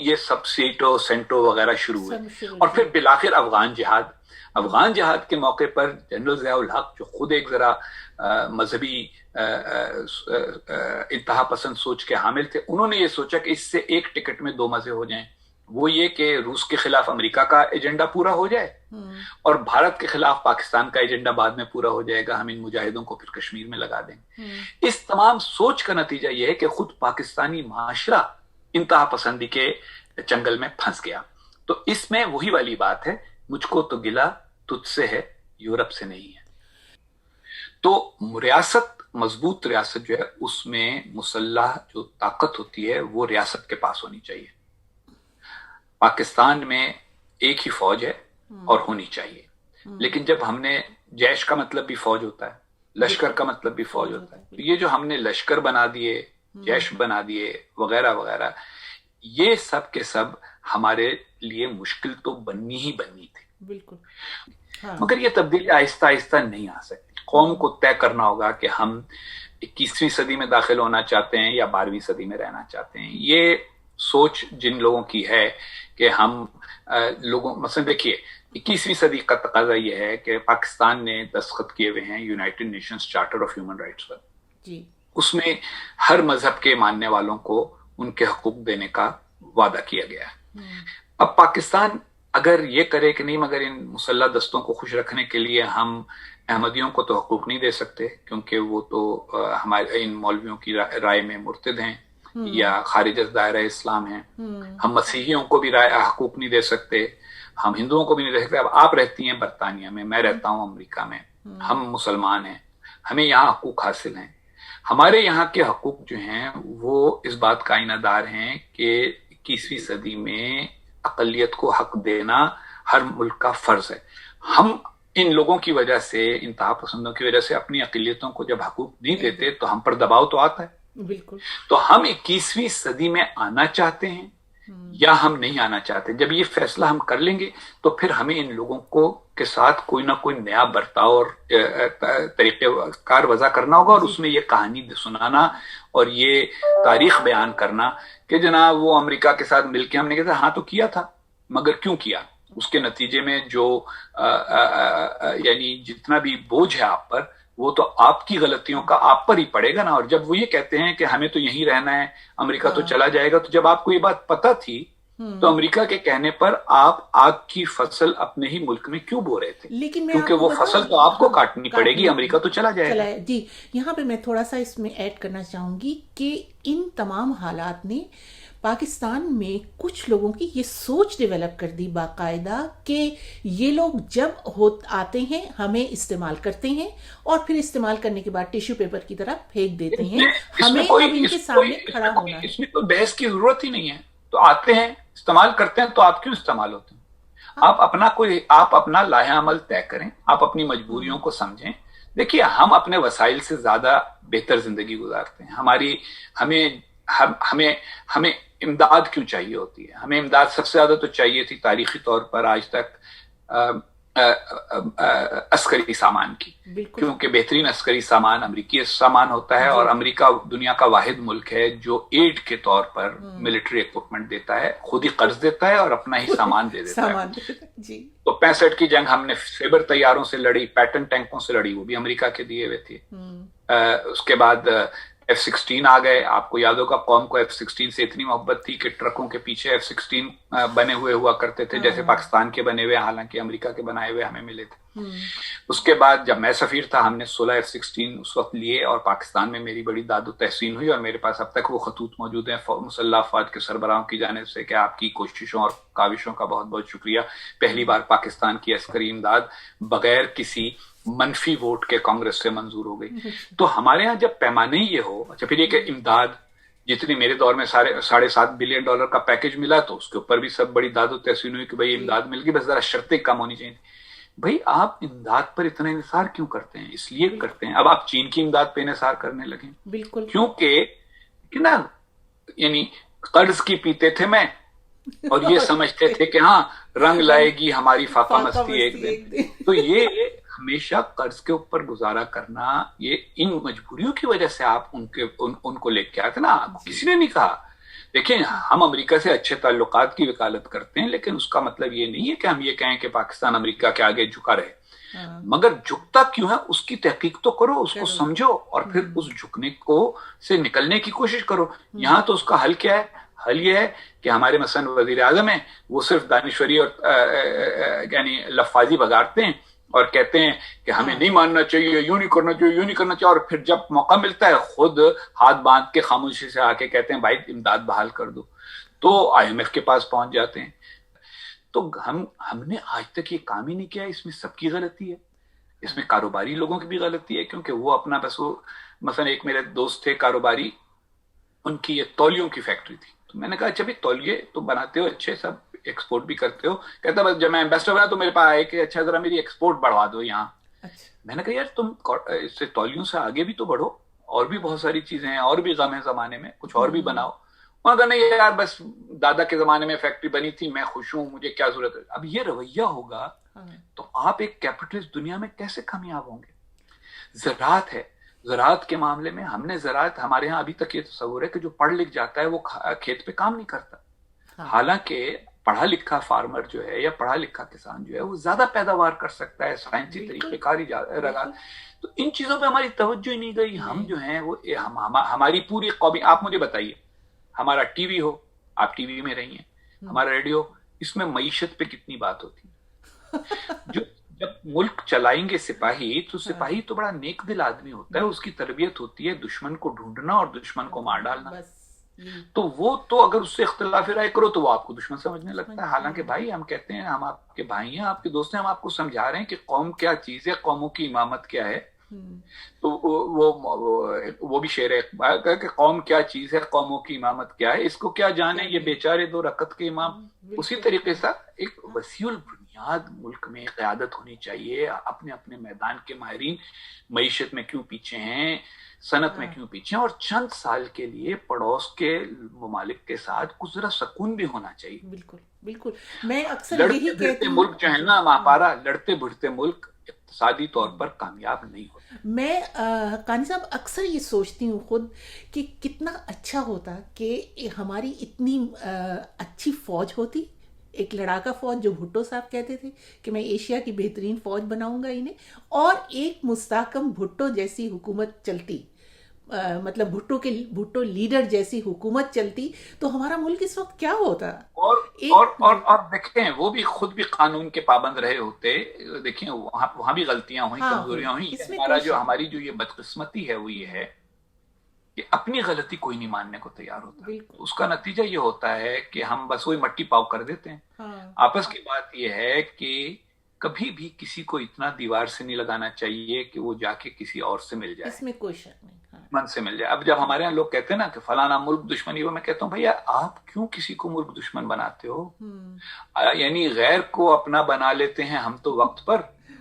یہ سب سیٹو سینٹو وغیرہ شروع ہوئے، اور پھر بالآخر افغان جہاد کے موقع پر جنرل ضیاء الحق جو خود ایک ذرا مذہبی انتہا پسند سوچ کے حامل تھے، انہوں نے یہ سوچا کہ اس سے ایک ٹکٹ میں دو مزے ہو جائیں، وہ یہ کہ روس کے خلاف امریکہ کا ایجنڈا پورا ہو جائے اور بھارت کے خلاف پاکستان کا ایجنڈا بعد میں پورا ہو جائے گا، ہم ان مجاہدوں کو پھر کشمیر میں لگا دیں گے۔ اس تمام سوچ کا نتیجہ یہ ہے کہ خود پاکستانی معاشرہ انتہا پسندی کے چنگل میں پھنس گیا۔ تو اس میں وہی والی بات ہے، مجھ کو تو گلہ تجھ سے ہے، یورپ سے نہیں ہے۔ تو ریاست، مضبوط ریاست جو ہے، اس میں مسلح جو طاقت ہوتی ہے وہ ریاست کے پاس ہونی چاہیے۔ پاکستان میں ایک ہی فوج ہے اور ہونی چاہیے، لیکن جب ہم نے جیش کا مطلب بھی فوج ہوتا ہے، لشکر کا مطلب بھی فوج ہوتا ہے، تو یہ جو ہم نے لشکر بنا دیے، جیش بنا دیے وغیرہ وغیرہ، یہ سب کے سب ہمارے لیے مشکل تو بننی ہی بننی تھی، بالکل، مگر یہ تبدیلی آہستہ آہستہ نہیں آ سکتی۔ قوم کو طے کرنا ہوگا کہ ہم 21ویں صدی میں داخل ہونا چاہتے ہیں یا 12ویں صدی میں رہنا چاہتے ہیں۔ یہ سوچ جن لوگوں کی ہے کہ ہم لوگوں، مثلا دیکھیے 21ویں صدی کا تقاضا یہ ہے کہ پاکستان نے دستخط کیے ہوئے ہیں United Nations charter of human rights پر، اس میں ہر مذہب کے ماننے والوں کو ان کے حقوق دینے کا وعدہ کیا گیا ہے۔ اب پاکستان اگر یہ کرے کہ نہیں، مگر ان مسلح دستوں کو خوش رکھنے کے لیے ہم احمدیوں کو تو حقوق نہیں دے سکتے کیونکہ وہ تو ہمارے ان مولویوں کی رائے میں مرتد ہیں یا خارج از دائرہ اسلام ہیں، ہم مسیحیوں کو بھی حقوق نہیں دے سکتے، ہم ہندوؤں کو بھی نہیں دے سکتے۔ اب آپ رہتی ہیں برطانیہ میں، میں رہتا ہوں امریکہ میں، ہم مسلمان ہیں، ہمیں یہاں حقوق حاصل ہیں۔ ہمارے یہاں کے حقوق جو ہیں وہ اس بات کا آئینہ دار ہیں کہ 21ویں صدی میں اقلیت کو حق دینا ہر ملک کا فرض ہے۔ ہم ان لوگوں کی وجہ سے، انتہا پسندوں کی وجہ سے اپنی اقلیتوں کو جب حقوق نہیں دیتے تو ہم پر دباؤ تو آتا ہے۔ بالکل، تو ہم 21ویں صدی میں آنا چاہتے ہیں یا ہم نہیں آنا چاہتے، جب یہ فیصلہ ہم کر لیں گے تو پھر ہمیں ان لوگوں کو کے ساتھ کوئی نہ کوئی نیا برتاؤ اور طریقہ کار وضع کرنا ہوگا، اور اس میں یہ کہانی سنانا اور یہ تاریخ بیان کرنا کہ جناب وہ امریکہ کے ساتھ مل کے ہم نے کہا ہاں تو کیا تھا، مگر کیوں کیا، اس کے نتیجے میں جو یعنی جتنا بھی بوجھ ہے آپ پر، وہ تو آپ کی غلطیوں کا آپ پر ہی پڑے گا نا۔ اور جب وہ یہ کہتے ہیں کہ ہمیں تو یہیں رہنا ہے، امریکہ تو چلا جائے گا، تو جب آپ کو یہ بات پتہ تھی تو امریکہ کے کہنے پر آپ آگ کی فصل اپنے ہی ملک میں کیوں بو رہے تھے؟ لیکن کیونکہ وہ فصل تو آپ کو کاٹنی پڑے گی، امریکہ تو چلا جائے گا۔ جی، یہاں پہ میں تھوڑا سا اس میں ایڈ کرنا چاہوں گی کہ ان تمام حالات نے پاکستان میں کچھ لوگوں کی یہ سوچ ڈیولپ کر دی باقاعدہ کہ یہ لوگ جب آتے ہیں ہمیں استعمال کرتے ہیں اور پھر استعمال کرنے کے بعد ٹیشو پیپر کی طرح پھینک دیتے ہیں، ہمیں اب ان کے سامنے کھڑا ہونا ہے۔ اس میں کوئی بحث کی ضرورت ہی نہیں ہے، تو آتے ہیں استعمال کرتے ہیں، تو آپ کیوں استعمال ہوتے ہیں؟ آپ اپنا لاہ عمل طے کریں، آپ اپنی مجبوریوں کو سمجھیں۔ دیکھیے ہم اپنے وسائل سے زیادہ بہتر زندگی گزارتے ہیں، ہمیں امداد کیوں چاہیے ہوتی ہے؟ ہمیں امداد سب سے زیادہ تو چاہیے تھی تاریخی طور پر آج تک عسکری سامان کی، کیونکہ بہترین عسکری سامان امریکی سامان ہوتا ہے، اور امریکہ دنیا کا واحد ملک ہے جو ایڈ کے طور پر ملٹری ایکوپمنٹ دیتا ہے، خود ہی قرض دیتا ہے اور اپنا ہی سامان دے دیتا ہے۔ تو 65 کی جنگ ہم نے فیبر طیاروں سے لڑی، پیٹن ٹینکوں سے لڑی، وہ بھی امریکہ کے دیے ہوئے تھے۔ اس کے بعد F-16 آ گئے، آپ کو یاد ہوگا قوم کو F-16 سے اتنی محبت تھی کہ ٹرکوں کے پیچھے F-16 بنے ہوئے ہوا کرتے تھے، جیسے پاکستان کے بنے ہوئے، حالانکہ امریکہ کے بنائے ہوئے ہمیں ملے تھے۔ اس کے بعد جب میں سفیر تھا ہم نے 16 F-16 اس وقت لیے، اور پاکستان میں میری بڑی داد و تحسین ہوئی، اور میرے پاس اب تک وہ خطوط موجود ہیں مسلح افواج کے سربراہوں کی جانب سے کہ آپ کی کوششوں اور کاوشوں کا بہت بہت شکریہ، پہلی بار پاکستان کی عسکری امداد بغیر کسی منفی ووٹ کے کانگریس سے منظور ہو گئی۔ تو ہمارے ہاں جب پیمانے ہی یہ ہو، اچھا پھر یہ کہ امداد جتنی میرے دور میں $7.5 بلین کا پیکج ملا، تو اس کے اوپر بھی سب بڑی داد و تحسین ہوئی کہ بھئی امداد مل گئی، بس ذرا شرطیں کم ہونی چاہیے۔ بھئی آپ امداد پر اتنا انحصار کیوں کرتے ہیں؟ اس لیے کرتے ہیں، اب آپ چین کی امداد پہ انحصار کرنے لگے، بالکل، کیونکہ نا یعنی قرض کی پیتے تھے میں، اور یہ سمجھتے تھے کہ ہاں رنگ لائے گی ہماری فاقہ مستی ایک دن۔ تو یہ ہمیشہ قرض کے اوپر گزارا کرنا، یہ ان مجبوریوں کی وجہ سے آپ ان کو لے کے آتے نا، کسی نے نہیں کہا دیکھیں ہم امریکہ سے اچھے تعلقات کی وکالت کرتے ہیں، لیکن اس کا مطلب یہ نہیں ہے کہ ہم یہ کہیں کہ پاکستان امریکہ کے آگے جھکا رہے، مگر جھکتا کیوں ہے اس کی تحقیق تو کرو، اس کو سمجھو، اور پھر اس جھکنے کو سے نکلنے کی کوشش کرو۔ یہاں تو اس کا حل کیا ہے؟ حل یہ ہے کہ ہمارے مثلا وزیر اعظم ہیں، وہ صرف دانشوری اور یعنی لفاظی بگاڑتے ہیں اور کہتے ہیں کہ ہمیں نہیں ماننا چاہیے، یوں نہیں کرنا چاہیے، یوں نہیں کرنا چاہیے، اور پھر جب موقع ملتا ہے خود ہاتھ باندھ کے خاموشی سے آ کے کہتے ہیں بھائی امداد بحال کر دو، تو آئی ایم ایف کے پاس پہنچ جاتے ہیں۔ تو ہم نے آج تک یہ کام ہی نہیں کیا، اس میں سب کی غلطی ہے، اس میں کاروباری لوگوں کی بھی غلطی ہے، کیونکہ وہ اپنا بس وہ مثلا ایک میرے دوست تھے کاروباری، ان کی یہ تولیوں کی فیکٹری تھی، تو میں نے کہا اچھا بھی تولیے تو بناتے ہو اچھے، سب ایکسپورٹ بھی کرتے ہو، کہتا بس جب میں امبیسڈر بنا تو میرے پاس آئے کہ اچھا ذرا میری ایکسپورٹ بڑھوا دو یہاں۔ میں نے کہا یار تم اس سے تولیوں سے آگے بھی تو بڑھو، اور بھی بہت ساری چیزیں ہیں، اور بھی غم ہے زمانے میں، کچھ اور بھی بناؤ۔ انہوں نے کہا نہیں یار بس دادا کے زمانے میں فیکٹری بنی تھی، میں خوش ہوں، مجھے کیا ضرورت ہے۔ اب یہ رویہ ہوگا تو آپ ایک کیپٹلسٹ دنیا میں کیسے کامیاب ہوں گے؟ زراعت ہے، زراعت کے معاملے میں ہم نے زراعت، ہمارے ہاں ابھی تک یہ تصور ہے کہ جو پڑھ لکھ جاتا ہے وہ کھیت پہ کام نہیں کرتا، حالانکہ پڑھا لکھا فارمر جو ہے یا پڑھا لکھا کسان جو ہے وہ زیادہ پیداوار کر سکتا ہے، سائنسی طریقے کاری رگا۔ تو ان چیزوں پہ ہماری توجہ ہی نہیں گئی۔ ہم جو ہیں وہ ہماری پوری قومی، آپ مجھے بتائیے ہمارا ٹی وی ہو، آپ ٹی وی میں رہی ہیں، ہمارا ریڈیو، اس میں معیشت پہ کتنی بات ہوتی ہے؟ جب ملک چلائیں گے سپاہی، تو سپاہی تو بڑا نیک دل آدمی ہوتا ہے، اس کی تربیت ہوتی ہے دشمن کو ڈھونڈنا اور دشمن کو مار ڈالنا، تو وہ تو اگر اس سے اختلاف رائے کرو تو وہ آپ کو دشمن سمجھنے لگتا ہے۔ حالانکہ بھائی ہم کہتے ہیں ہم آپ کے بھائی ہیں، آپ کے دوست ہیں، ہم آپ کو سمجھا رہے ہیں کہ قوم کیا چیز ہے، قوموں کی امامت کیا ہے۔ تو وہ بھی شعر اقبال کا کہ قوم کیا چیز ہے، قوموں کی امامت کیا ہے، اس کو کیا جانے یہ بیچارے دو رکعت کے امام۔ اسی طریقے سے ایک وسیع البنیاد ملک میں قیادت ہونی چاہیے، اپنے اپنے میدان کے ماہرین معیشت میں کیوں پیچھے ہیں، صنعت میں کیوں پیچھے ہیں، اور چند سال کے لیے پڑوس کے ممالک کے ساتھ کچھ ذرا سکون بھی ہونا چاہیے۔ بالکل بالکل، میں اکثر لڑتے بھڑتے ملک جو ہے نا ماپارا، لڑتے بھڑتے ملک اقتصادی طور پر کامیاب نہیں ہوتا۔ میں حقانی صاحب اکثر یہ سوچتی ہوں خود کہ کتنا اچھا ہوتا کہ ہماری اتنی اچھی فوج ہوتی، ایک لڑاکا فوج جو بھٹو صاحب کہتے تھے کہ میں ایشیا کی بہترین فوج بناؤں گا انہیں، اور ایک مستحکم بھٹو جیسی حکومت چلتی، مطلب بھٹو لیڈر جیسی حکومت چلتی، تو ہمارا ملک اس وقت کیا ہوتا۔ اور دیکھیں وہ بھی خود بھی قانون کے پابند رہے ہوتے، دیکھیں وہاں بھی غلطیاں ہوئیں، کمزوریاں ہوئیں۔ ہماری جو یہ بدقسمتی ہے وہ یہ ہے کہ اپنی غلطی کوئی نہیں ماننے کو تیار ہوتا، اس کا نتیجہ یہ ہوتا ہے کہ ہم بس وہی مٹی پاؤ کر دیتے ہیں۔ آپس کی بات یہ ہے کہ کبھی بھی کسی کو اتنا دیوار سے نہیں لگانا چاہیے کہ وہ جا کے کسی اور سے مل جائے، اس میں کوئی شک نہیں، من سے مل جائے۔ اب جب ہمارے یہاں لوگ کہتے ہیں نا کہ فلانا ملک دشمنی ہو، میں کہتا ہوں بھیا آپ کیوں کسی کو ملک دشمن بناتے ہو؟ یعنی غیر کو اپنا بنا لیتے ہیں ہم تو وقت پر،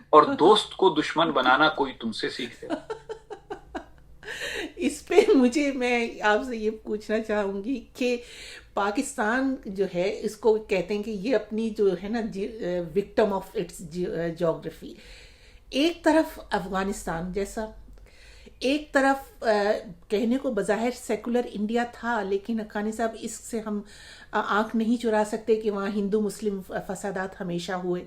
اور دوست کو دشمن بنانا کوئی تم سے سیکھتے۔ اس پہ میں آپ سے یہ پوچھنا چاہوں گی کہ پاکستان جو ہے اس کو کہتے ہیں کہ یہ اپنی جو ہے نا وکٹم آف اٹس جیوگرافی، ایک طرف افغانستان جیسا، ایک طرف کہنے کو بظاہر سیکولر انڈیا تھا، لیکن حقانی صاحب اس سے ہم آنکھ نہیں چرا سکتے کہ وہاں ہندو مسلم فسادات ہمیشہ ہوئے۔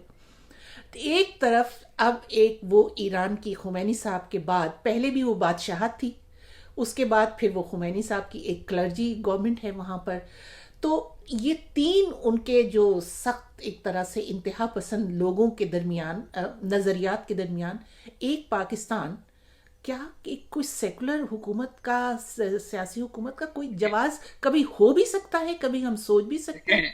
ایک طرف اب ایک وہ ایران کی خمینی صاحب کے بعد، پہلے بھی وہ بادشاہت تھی، اس کے بعد پھر وہ خمینی صاحب کی ایک کلرجی گورنمنٹ ہے وہاں پر، تو یہ تین ان کے جو سخت ایک طرح سے انتہا پسند لوگوں کے درمیان، نظریات کے درمیان ایک پاکستان، کیا کوئی سیکولر حکومت کا، سیاسی حکومت کا کوئی جواز کبھی ہو بھی سکتا ہے، کبھی ہم سوچ بھی سکتے ہیں؟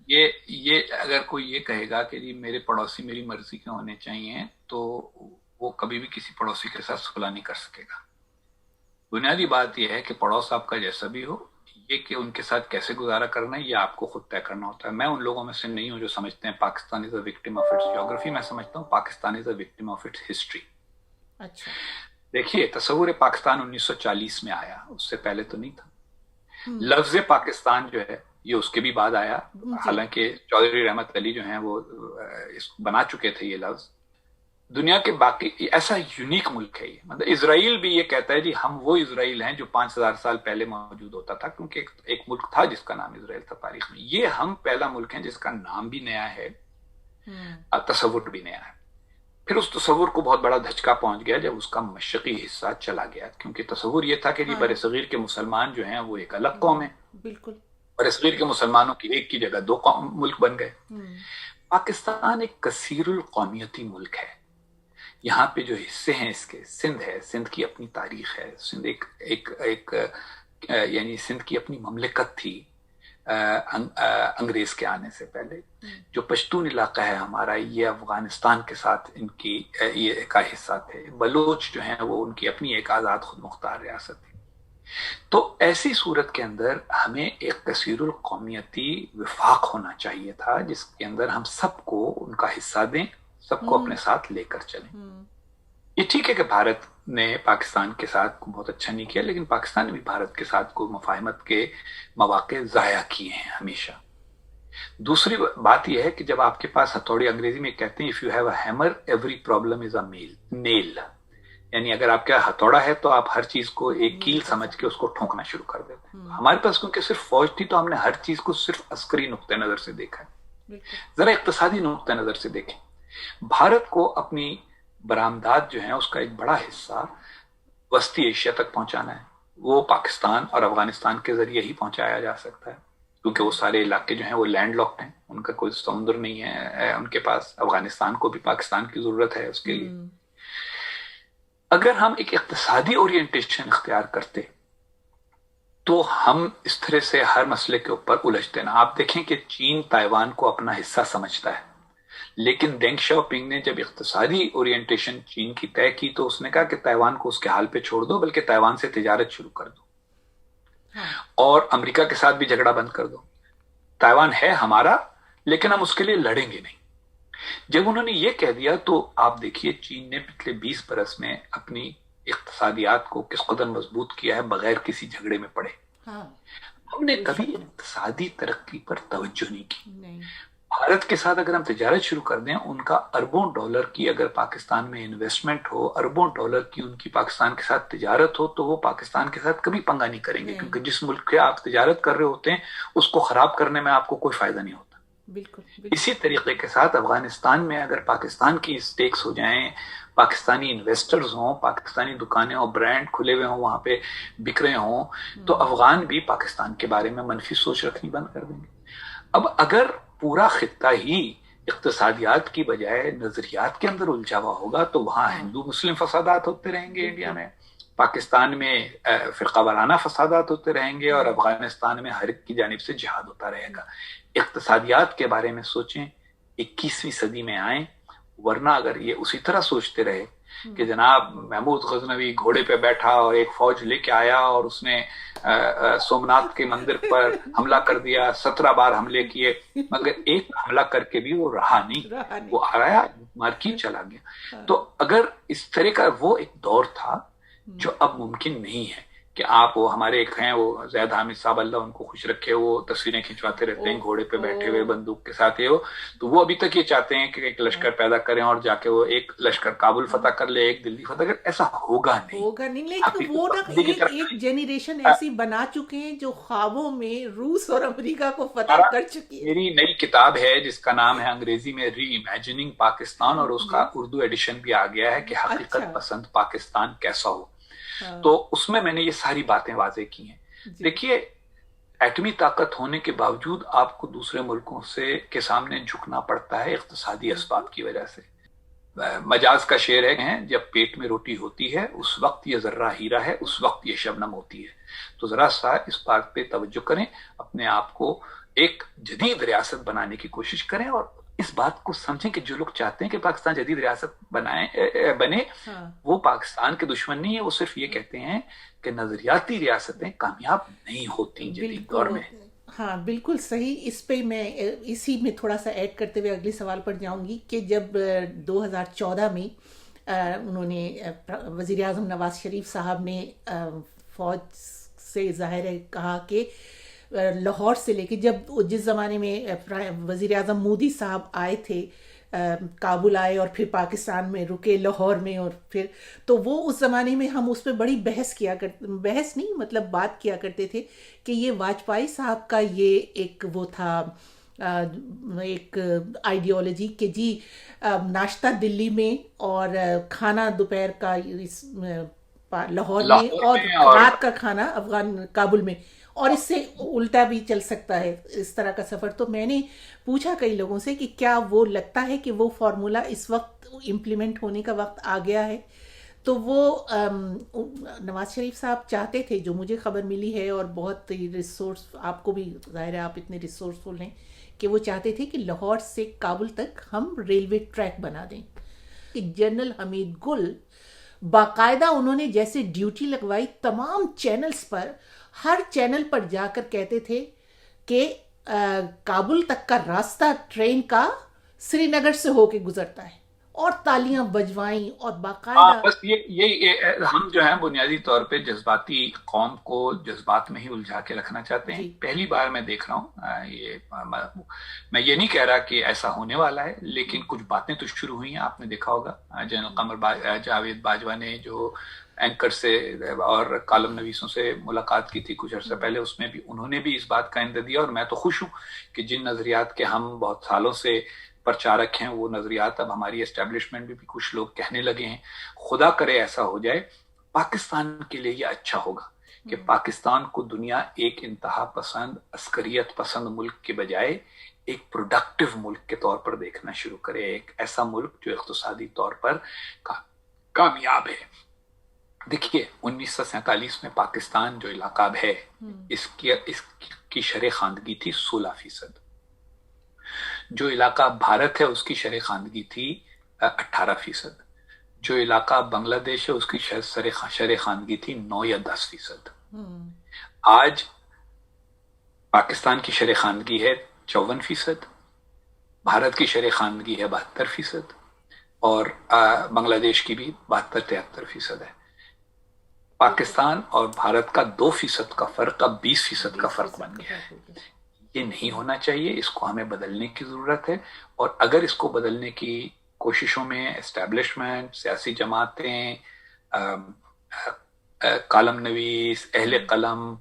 یہ اگر کوئی یہ کہے گا کہ جی میرے پڑوسی میری مرضی کے ہونے چاہیے، تو وہ کبھی بھی کسی پڑوسی کے ساتھ صلح نہیں کر سکے گا۔ بنیادی بات یہ ہے کہ پڑوس آپ کا جیسا بھی ہو، یہ کہ ان کے ساتھ کیسے گزارا کرنا ہے یہ آپ کو خود طے کرنا ہوتا ہے۔ میں ان لوگوں میں سے نہیں ہوں جو سمجھتے ہیں Pakistan is a victim of its geography, میں سمجھتا ہوں Pakistan is a victim of its history. اچھا، دیکھیے تصور پاکستان 1940 میں آیا، اس سے پہلے تو نہیں تھا۔ لفظ پاکستان جو ہے یہ اس کے بھی بعد آیا، حالانکہ چودھری رحمت علی جو ہیں وہ بنا چکے تھے یہ لفظ۔ دنیا کے باقی ایسا یونیک ملک ہے یہ. مطلب اسرائیل بھی یہ کہتا ہے جی ہم وہ اسرائیل ہیں جو 5,000 سال پہلے موجود ہوتا تھا، کیونکہ ایک ملک تھا جس کا نام اسرائیل تھا تاریخ میں. یہ ہم پہلا ملک ہیں جس کا نام بھی نیا ہے، تصور بھی نیا ہے. پھر اس تصور کو بہت بڑا دھچکا پہنچ گیا جب اس کا مشرقی حصہ چلا گیا، کیونکہ تصور یہ تھا کہ جی بر صغیر کے مسلمان جو ہیں وہ ایک الگ قوم ہے. بالکل. بر صغیر کے مسلمانوں کی ایک کی جگہ 2 ملک بن گئے. پاکستان ایک کثیر القومیتی ملک ہے. یہاں پہ جو حصے ہیں اس کے، سندھ ہے، سندھ کی اپنی تاریخ ہے. سندھ ایک یعنی سندھ کی اپنی مملکت تھی انگریز کے آنے سے پہلے. جو پشتون علاقہ ہے ہمارا، یہ افغانستان کے ساتھ ان کی یہ کا حصہ تھے. بلوچ جو ہیں وہ ان کی اپنی ایک آزاد خود مختار ریاست تھی. تو ایسی صورت کے اندر ہمیں ایک کثیر القومیتی وفاق ہونا چاہیے تھا، جس کے اندر ہم سب کو ان کا حصہ دیں، سب کو اپنے ساتھ لے کر چلیں. یہ ٹھیک ہے کہ بھارت نے پاکستان کے ساتھ بہت اچھا نہیں کیا، لیکن پاکستان نے بھی بھارت کے ساتھ کوئی مفاہمت کے مواقع ضائع کیے ہیں ہمیشہ. دوسری بات یہ ہے کہ جب آپ کے پاس ہتھوڑی، انگریزی میں کہتے ہیں if you have a hammer every problem is a nail، یعنی اگر آپ کا ہتھوڑا ہے تو آپ ہر چیز کو ایک کیل سمجھ کے اس کو ٹھونکنا شروع کر دیتے ہیں. ہمارے پاس کیونکہ صرف فوج تھی تو ہم نے ہر چیز کو صرف عسکری نقطہ نظر سے دیکھا ہے. ذرا اقتصادی نقطہ نظر سے دیکھیں. بھارت کو اپنی برآمدات جو ہیں اس کا ایک بڑا حصہ وسطی ایشیا تک پہنچانا ہے. وہ پاکستان اور افغانستان کے ذریعے ہی پہنچایا جا سکتا ہے، کیونکہ وہ سارے علاقے جو ہیں وہ لینڈ لاکڈ ہیں، ان کا کوئی سمندر نہیں ہے ان کے پاس. افغانستان کو بھی پاکستان کی ضرورت ہے اس کے لیے. اگر ہم ایک اقتصادی اورینٹیشن اختیار کرتے تو ہم اس طرح سے ہر مسئلے کے اوپر الجھتے نا. آپ دیکھیں کہ چین تائیوان کو اپنا حصہ سمجھتا ہے، لیکن دینگ شاؤپنگ نے جب اقتصادی اورینٹیشن چین کی طے کی تو اس نے کہا کہ تائیوان کو اس کے حال پہ چھوڑ دو، بلکہ تائیوان سے تجارت شروع کر دو اور امریکہ کے ساتھ بھی جھگڑا بند کر دو. تائیوان ہے ہمارا، لیکن ہم اس کے لیے لڑیں گے نہیں. جب انہوں نے یہ کہہ دیا تو آپ دیکھیے چین نے پچھلے 20 برس میں اپنی اقتصادیات کو کس قدر مضبوط کیا ہے بغیر کسی جھگڑے میں پڑے. ہم نے کبھی اقتصادی ترقی پر توجہ نہیں کی. بھارت کے ساتھ اگر ہم تجارت شروع کر دیں، ان کا اربوں ڈالر کی اگر پاکستان میں انویسٹمنٹ ہو، اربوں ڈالر کی ان کی پاکستان کے ساتھ تجارت ہو، تو وہ پاکستان کے ساتھ کبھی پنگا نہیں کریں گے، کیونکہ جس ملک کے آپ تجارت کر رہے ہوتے ہیں اس کو خراب کرنے میں آپ کو کوئی فائدہ نہیں ہوتا. بالکل. اسی طریقے کے ساتھ افغانستان میں اگر پاکستان کی اسٹیکس ہو جائیں، پاکستانی انویسٹرز ہوں، پاکستانی دکانیں اور برانڈ کھلے ہوئے ہوں، وہاں پہ بک رہے ہوں، تو افغان بھی پاکستان کے بارے میں منفی سوچ رکھنی بند کر دیں گے. اب اگر پورا خطہ ہی اقتصادیات کی بجائے نظریات کے اندر الجھا ہوا ہوگا تو وہاں ہندو مسلم فسادات ہوتے رہیں گے انڈیا میں، پاکستان میں فرقہ وارانہ فسادات ہوتے رہیں گے، اور افغانستان میں ہر ایک کی جانب سے جہاد ہوتا رہے گا. اقتصادیات کے بارے میں سوچیں، 21ویں صدی میں آئیں، ورنہ اگر یہ اسی طرح سوچتے رہے کہ جناب محمود غزنوی گھوڑے پہ بیٹھا اور ایک فوج لے کے آیا اور اس نے سومناتھ کے مندر پر حملہ کر دیا، 17 بار حملے کیے، مگر ایک حملہ کر کے بھی وہ رہا نہیں، وہ آیا مارکی چلا گیا. تو اگر اس طرح کا وہ ایک دور تھا جو اب ممکن نہیں ہے کہ آپ وہ ہمارے ایک ہیں وہ زید حامد صاحب اللہ ان کو خوش رکھے، وہ تصویریں کھنچواتے رہتے ہیں گھوڑے پہ بیٹھے ہوئے بندوق کے ساتھ. تو وہ ابھی تک یہ چاہتے ہیں کہ ایک لشکر پیدا کریں اور جا کے وہ ایک لشکر کابل فتح کر لے، ایک دلی فتح کر. ایسا ہوگا نہیں. لیکن وہ ایک جنریشن ایسی بنا چکے ہیں جو خوابوں میں روس اور امریکہ کو فتح کر چکی ہے. میری نئی کتاب ہے جس کا نام ہے انگریزی میں ری امیجننگ پاکستان، اور اس کا اردو ایڈیشن بھی آ گیا ہے کہ حقیقت پسند پاکستان کیسا ہو. تو اس میں نے یہ ساری باتیں واضح کی ہیں. دیکھیے، ایٹمی طاقت ہونے کے باوجود آپ کو دوسرے ملکوں کے سامنے جھکنا پڑتا ہے اقتصادی اسباب کی وجہ سے. مجاز کا شعر ہے، جب پیٹ میں روٹی ہوتی ہے اس وقت یہ ذرہ ہیرا ہے، اس وقت یہ شبنم ہوتی ہے. تو ذرا سا اس بات پہ توجہ کریں، اپنے آپ کو ایک جدید ریاست بنانے کی کوشش کریں، اور اس بات کو سمجھیں کہ جو لوگ چاہتے ہیں کہ پاکستان جدید ریاست بنے، وہ پاکستان کے دشمن نہیں ہے. وہ صرف یہ کہتے ہیں کہ نظریاتی ریاستیں کامیاب نہیں ہوتی جدید دور میں. ہاں بالکل صحیح. اس پہ میں اسی میں تھوڑا سا ایڈ کرتے ہوئے اگلے سوال پر جاؤں گی کہ جب 2014 میں انہوں نے وزیر اعظم نواز شریف صاحب نے فوج سے ظاہر ہے کہا کہ لاہور سے لے کے جس زمانے میں وزیر اعظم مودی صاحب آئے تھے کابل آئے اور پھر پاکستان میں رکے لاہور میں، اور پھر تو وہ اس زمانے میں ہم اس پہ بڑی بحث نہیں مطلب بات کیا کرتے تھے کہ یہ واجپئی صاحب کا یہ ایک وہ تھا ایک آئیڈیالوجی کہ جی ناشتہ دلی میں اور کھانا دوپہر کا لاہور میں اور رات کا کھانا کابل میں، اور اس سے الٹا بھی چل سکتا ہے اس طرح کا سفر. تو میں نے پوچھا کئی لوگوں سے کہ کیا وہ لگتا ہے کہ وہ فارمولا اس وقت امپلیمنٹ ہونے کا وقت آ گیا ہے؟ تو وہ نواز شریف صاحب چاہتے تھے، جو مجھے خبر ملی ہے، اور بہت ریسورس آپ کو بھی ظاہر ہے آپ اتنے ریسورسفل ہیں، کہ وہ چاہتے تھے کہ لاہور سے کابل تک ہم ریلوے ٹریک بنا دیں. کہ جنرل حمید گل باقاعدہ انہوں نے جیسے ڈیوٹی لگوائی تمام چینلز پر، ہر چینل پر جا کر کہتے تھے کہ کابل تک کا راستہ ٹرین کا سری نگر سے ہو کے گزرتا ہے، اور تالیاں بجوائیں اور باقاعدہ. بس یہ ہم جو ہیں بنیادی طور پہ جذباتی قوم کو جذبات میں ہی الجھا کے رکھنا چاہتے ہیں. پہلی بار میں دیکھ رہا ہوں، میں یہ نہیں کہہ رہا کہ ایسا ہونے والا ہے، لیکن کچھ باتیں تو شروع ہوئی ہیں. آپ نے دیکھا ہوگا جنرل قمر جاوید باجوہ نے جو اینکر سے اور کالم نویسوں سے ملاقات کی تھی کچھ عرصہ پہلے، اس میں بھی انہوں نے بھی اس بات کا اندازہ دیا، اور میں تو خوش ہوں کہ جن نظریات کے ہم بہت سالوں سے پرچارک ہیں وہ نظریات اب ہماری اسٹیبلشمنٹ میں بھی کچھ لوگ کہنے لگے ہیں. خدا کرے ایسا ہو جائے. پاکستان کے لیے یہ اچھا ہوگا کہ پاکستان کو دنیا ایک انتہا پسند عسکریت پسند ملک کے بجائے ایک پروڈکٹیو ملک کے طور پر دیکھنا شروع کرے، ایک ایسا ملک جو اقتصادی طور پر کامیاب ہے. دیکھیے 1947 میں پاکستان جو علاقہ ہے اس کی شرح خواندگی تھی 16%. جو علاقہ بھارت ہے اس کی شرح خواندگی تھی 18%. جو علاقہ بنگلہ دیش ہے اس کی شرح خواندگی تھی 9 یا 10%. آج پاکستان کی شرح خواندگی ہے 54%، بھارت کی شرح خواندگی ہے 72%، اور بنگلہ دیش کی بھی 72-73% ہے. پاکستان اور بھارت کا 2% کا فرق اب 20% کا فرق بن گیا ہے. یہ نہیں ہونا چاہیے، اس کو ہمیں بدلنے کی ضرورت ہے. اور اگر اس کو بدلنے کی کوششوں میں اسٹیبلشمنٹ، سیاسی جماعتیں، کالم نویس، اہل قلم،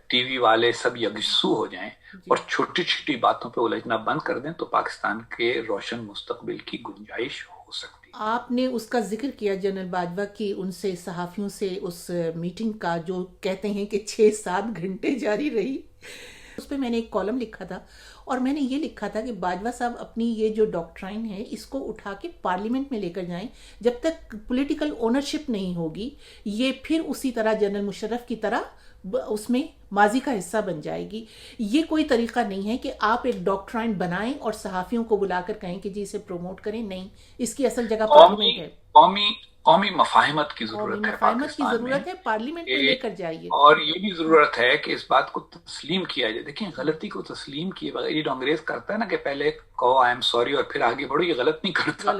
ٹی وی والے سب یکجسو ہو جائیں اور چھوٹی چھوٹی باتوں پہ الجھنا بند کر دیں تو پاکستان کے روشن مستقبل کی گنجائش ہو سکتی. آپ نے اس کا ذکر کیا جنرل باجوہ کی ان سے صحافیوں سے اس میٹنگ کا جو کہتے ہیں کہ 6-7 گھنٹے جاری رہی. اس پہ میں نے ایک کالم لکھا تھا، اور میں نے یہ لکھا تھا کہ باجوہ صاحب اپنی یہ جو ڈاکٹرائن ہے اس کو اٹھا کے پارلیمنٹ میں لے کر جائیں. جب تک پولیٹیکل اونرشپ نہیں ہوگی یہ پھر اسی طرح جنرل مشرف کی طرح اس میں ماضی کا حصہ بن جائے گی. یہ کوئی طریقہ نہیں ہے کہ آپ ایک ڈاکٹرائن بنائیں اور صحافیوں کو بلا کر کہیں کہ جی اسے پروموٹ کریں. نہیں، اس کی اصل جگہ پارلیمنٹ ہے. قومی مفاہمت کی ضرورت ہے، مفاہمت کی ضرورت ہے، پارلیمنٹ میں لے کر جائیے. اور یہ بھی ضرورت ہے کہ اس بات کو تسلیم کیا جائے. دیکھیں غلطی کو تسلیم کیے بغیر، یہ انگریز کرتا ہے نا کہ پہلے کہو آئی ایم سوری اور پھر آگے بڑھو، یہ غلط نہیں کرتا.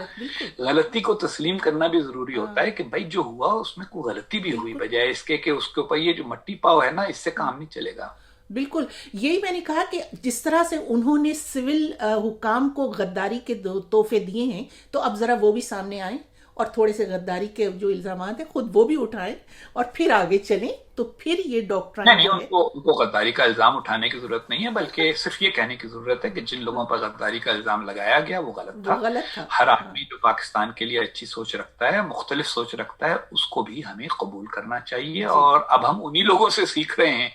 غلطی کو تسلیم کرنا بھی ضروری ہوتا ہے کہ بھائی جو ہوا اس میں کوئی غلطی بھی ہوئی، بجائے اس کے کہ اس کے اوپر یہ جو مٹی پاؤ ہے نا اس سے کام نہیں چلے گا. بالکل یہی میں نے کہا کہ جس طرح سے انہوں نے سول حکام کو غداری کے تحفے دیے ہیں تو اب ذرا وہ بھی سامنے آئیں اور تھوڑے سے غداری کے جو الزامات ہیں خود وہ بھی اٹھائیں اور پھر آگے چلیں. تو پھر یہ ڈاکٹرائن نہیں، ان کو غداری کا الزام اٹھانے کی ضرورت نہیں ہے، بلکہ صرف یہ کہنے کی ضرورت ہے کہ جن لوگوں پر غداری کا الزام لگایا گیا وہ غلط تھا. ہر آدمی جو پاکستان کے لیے اچھی سوچ رکھتا ہے، مختلف سوچ رکھتا ہے، اس کو بھی ہمیں قبول کرنا چاہیے. اور اب ہم انہی لوگوں سے سیکھ رہے ہیں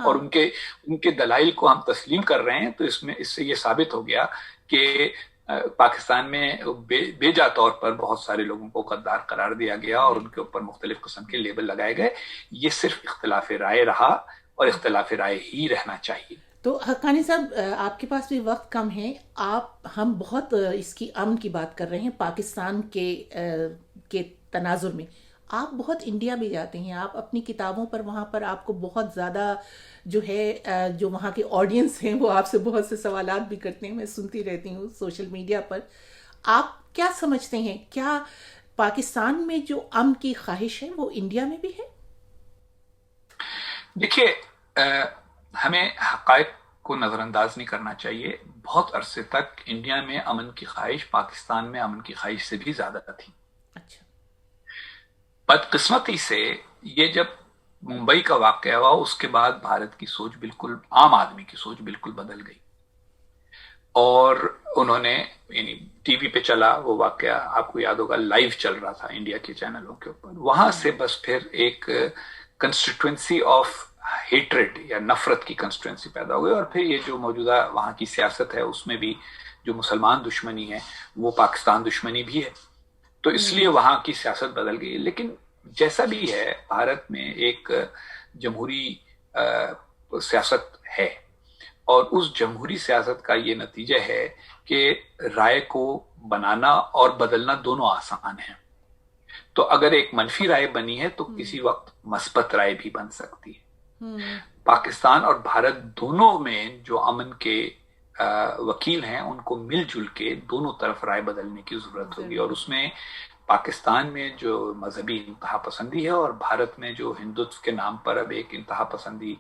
اور ان کے دلائل کو ہم تسلیم کر رہے ہیں. تو اس سے یہ ثابت ہو گیا کہ پاکستان میں بے جا طور پر بہت سارے لوگوں کو غدار قرار دیا گیا اور ان کے اوپر مختلف قسم کے لیبل لگائے گئے. یہ صرف اختلاف رائے رہا اور اختلاف رائے ہی رہنا چاہیے. تو حقانی صاحب آپ کے پاس بھی وقت کم ہے، ہم بہت اس کی امن کی بات کر رہے ہیں پاکستان کے تناظر میں. آپ بہت انڈیا بھی جاتے ہیں، آپ اپنی کتابوں پر وہاں پر آپ کو بہت زیادہ جو ہے جو وہاں کے آڈینس ہیں وہ آپ سے بہت سے سوالات بھی کرتے ہیں، میں سنتی رہتی ہوں سوشل میڈیا پر. آپ کیا سمجھتے ہیں، کیا پاکستان میں جو امن کی خواہش ہے وہ انڈیا میں بھی ہے؟ دیکھیے ہمیں حقائق کو نظر انداز نہیں کرنا چاہیے. بہت عرصے تک انڈیا میں امن کی خواہش پاکستان میں امن کی خواہش سے بھی زیادہ تھی. اچھا. بدقسمتی سے یہ جب ممبئی کا واقعہ ہوا اس کے بعد بھارت کی سوچ بالکل، عام آدمی کی سوچ بالکل بدل گئی، اور انہوں نے یعنی ٹی وی پہ چلا وہ واقعہ، آپ کو یاد ہوگا لائیو چل رہا تھا انڈیا کے چینلوں کے اوپر، وہاں سے بس پھر ایک کنسٹیٹوئنسی آف ہیٹریڈ یا نفرت کی کنسٹیٹوئنسی پیدا ہو گئی. اور پھر یہ جو موجودہ وہاں کی سیاست ہے اس میں بھی جو مسلمان دشمنی ہے وہ پاکستان دشمنی بھی ہے، تو اس لیے وہاں کی سیاست بدل گئی. لیکن جیسا بھی ہے بھارت میں ایک جمہوری سیاست ہے، اور اس جمہوری سیاست کا یہ نتیجہ ہے کہ رائے کو بنانا اور بدلنا دونوں آسان ہیں. تو اگر ایک منفی رائے بنی ہے تو کسی وقت مثبت رائے بھی بن سکتی ہے. پاکستان اور بھارت دونوں میں جو امن کے وکیل ہیں ان کو مل جل کے دونوں طرف رائے بدلنے کی ضرورت ہوگی، اور اس میں پاکستان میں جو مذہبی انتہا پسندی ہے اور بھارت میں جو ہندوتو کے نام پر اب ایک انتہا پسندی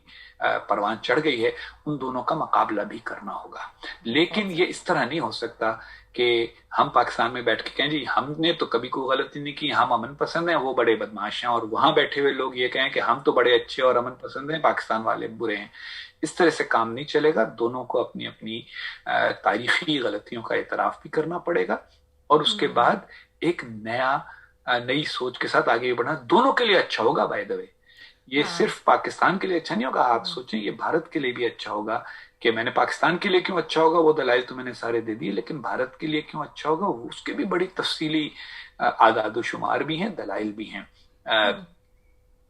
پروان چڑھ گئی ہے، ان دونوں کا مقابلہ بھی کرنا ہوگا. لیکن یہ اس طرح نہیں ہو سکتا کہ ہم پاکستان میں بیٹھ کے کہیں جی ہم نے تو کبھی کوئی غلطی نہیں کی، ہم امن پسند ہیں، وہ بڑے بدماش ہیں، اور وہاں بیٹھے ہوئے لوگ یہ کہیں کہ ہم تو بڑے اچھے اور امن پسند ہیں، پاکستان والے برے ہیں. اس طرح سے کام نہیں چلے گا. دونوں کو اپنی اپنی تاریخی غلطیوں کا اعتراف بھی کرنا پڑے گا، اور اس کے بعد ایک نئی سوچ کے ساتھ آگے بڑھنا دونوں کے لیے اچھا ہوگا. بائی دا وے یہ صرف پاکستان کے لیے اچھا نہیں ہوگا، آپ سوچیں یہ بھارت کے لیے بھی اچھا ہوگا. کہ میں نے پاکستان کے لیے کیوں اچھا ہوگا وہ دلائل تو میں نے سارے دے دیے، لیکن بھارت کے لیے کیوں اچھا ہوگا اس کے بھی بڑی تفصیلی اعداد و شمار بھی ہیں، دلائل بھی ہیں.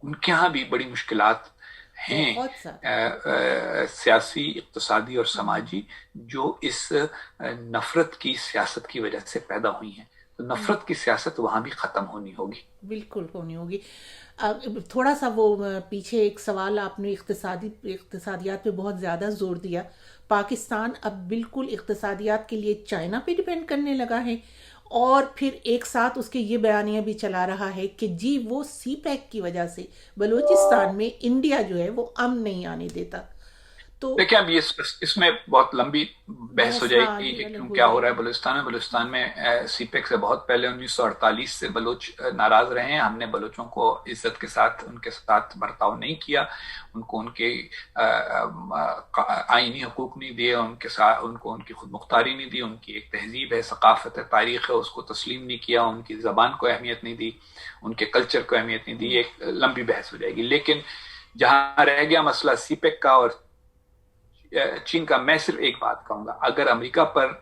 ان کے ہاں بھی بڑی مشکلات ہیں سیاسی، اقتصادی اور سماجی، جو اس نفرت کی سیاست کی وجہ سے پیدا ہوئی ہیں. تو نفرت کی سیاست وہاں بھی ختم ہونی ہوگی، بالکل ہونی ہوگی. تھوڑا سا وہ پیچھے ایک سوال آپ نے اقتصادیات پہ بہت زیادہ زور دیا. پاکستان اب بالکل اقتصادیات کے لیے چائنا پہ ڈیپینڈ کرنے لگا ہے، اور پھر ایک ساتھ اس کے یہ بیانیہ بھی چلا رہا ہے کہ جی وہ سی پیک کی وجہ سے بلوچستان میں انڈیا جو ہے وہ امن نہیں آنے دیتا. تو دیکھیں اب اس میں بہت لمبی بحث ہو جائے گی کہ کیوں کیا ہو رہا ہے بلوچستان میں سی پیک سے بہت پہلے 1948 سے بلوچ ناراض رہے ہیں. ہم نے بلوچوں کو عزت کے ساتھ ان کے ساتھ برتاؤ نہیں کیا، ان کو ان کے آئینی حقوق نہیں دیے، ان کو ان کی خود مختاری نہیں دی. ان کی ایک تہذیب ہے، ثقافت ہے، تاریخ ہے، اس کو تسلیم نہیں کیا. ان کی زبان کو اہمیت نہیں دی، ان کے کلچر کو اہمیت نہیں دی. ایک لمبی بحث ہو جائے گی. لیکن جہاں رہ گیا مسئلہ سی پیک کا اور چین کا، میں صرف ایک بات کہوں گا، اگر امریکہ پر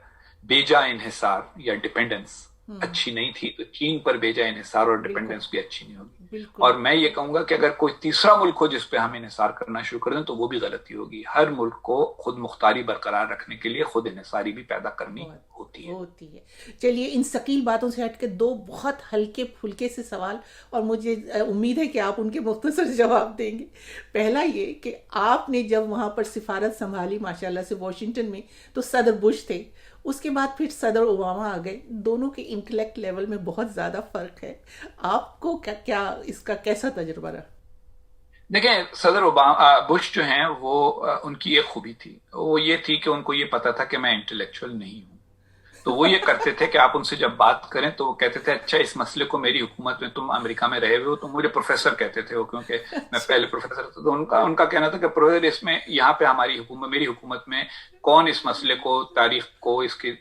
بیجا انحصار یا ڈیپینڈنس اچھی نہیں تھی تو چین پر بیجا انحصار اور ڈیپینڈنس بھی اچھی نہیں ہوگی. اور میں یہ کہوں گا کہ اگر کوئی تیسرا ملک ہو جس پہ ہم انحصار کرنا شروع کر دیں تو وہ بھی غلطی ہوگی. ہر ملک کو خود مختاری برقرار رکھنے کے لیے خود انحصاری بھی پیدا کرنی ہوتی ہے. چلیے ان ثقیل باتوں سے ہٹ کے دو بہت ہلکے پھلکے سے سوال، اور مجھے امید ہے کہ آپ ان کے مختصر جواب دیں گے. پہلا یہ کہ آپ نے جب وہاں پر سفارت سنبھالی ماشاءاللہ سے واشنگٹن میں، تو صدر بش تھے، اس کے بعد پھر صدر اوباما آ گئے. دونوں کے انٹلیکٹ لیول میں بہت زیادہ فرق ہے. آپ کو کیا اس کا کیسا تجربہ رہا؟ دیکھیں صدر بش جو ہیں وہ ان کی ایک خوبی تھی، وہ یہ تھی کہ ان کو یہ پتا تھا کہ میں انٹلیکچوئل نہیں ہوں. تو وہ یہ کرتے تھے کہ آپ ان سے جب بات کریں تو وہ کہتے تھے اچھا اس مسئلے کو میری حکومت میں، تم امریکہ میں رہے ہوئے ہو، تو مجھے پروفیسر کہتے تھے وہ، کیونکہ میں پہلے پروفیسر تھا. تو ان کا کہنا تھا کہ پروفیسر اس میں یہاں پہ میری حکومت میں کون اس مسئلے کو، تاریخ کو، اس کی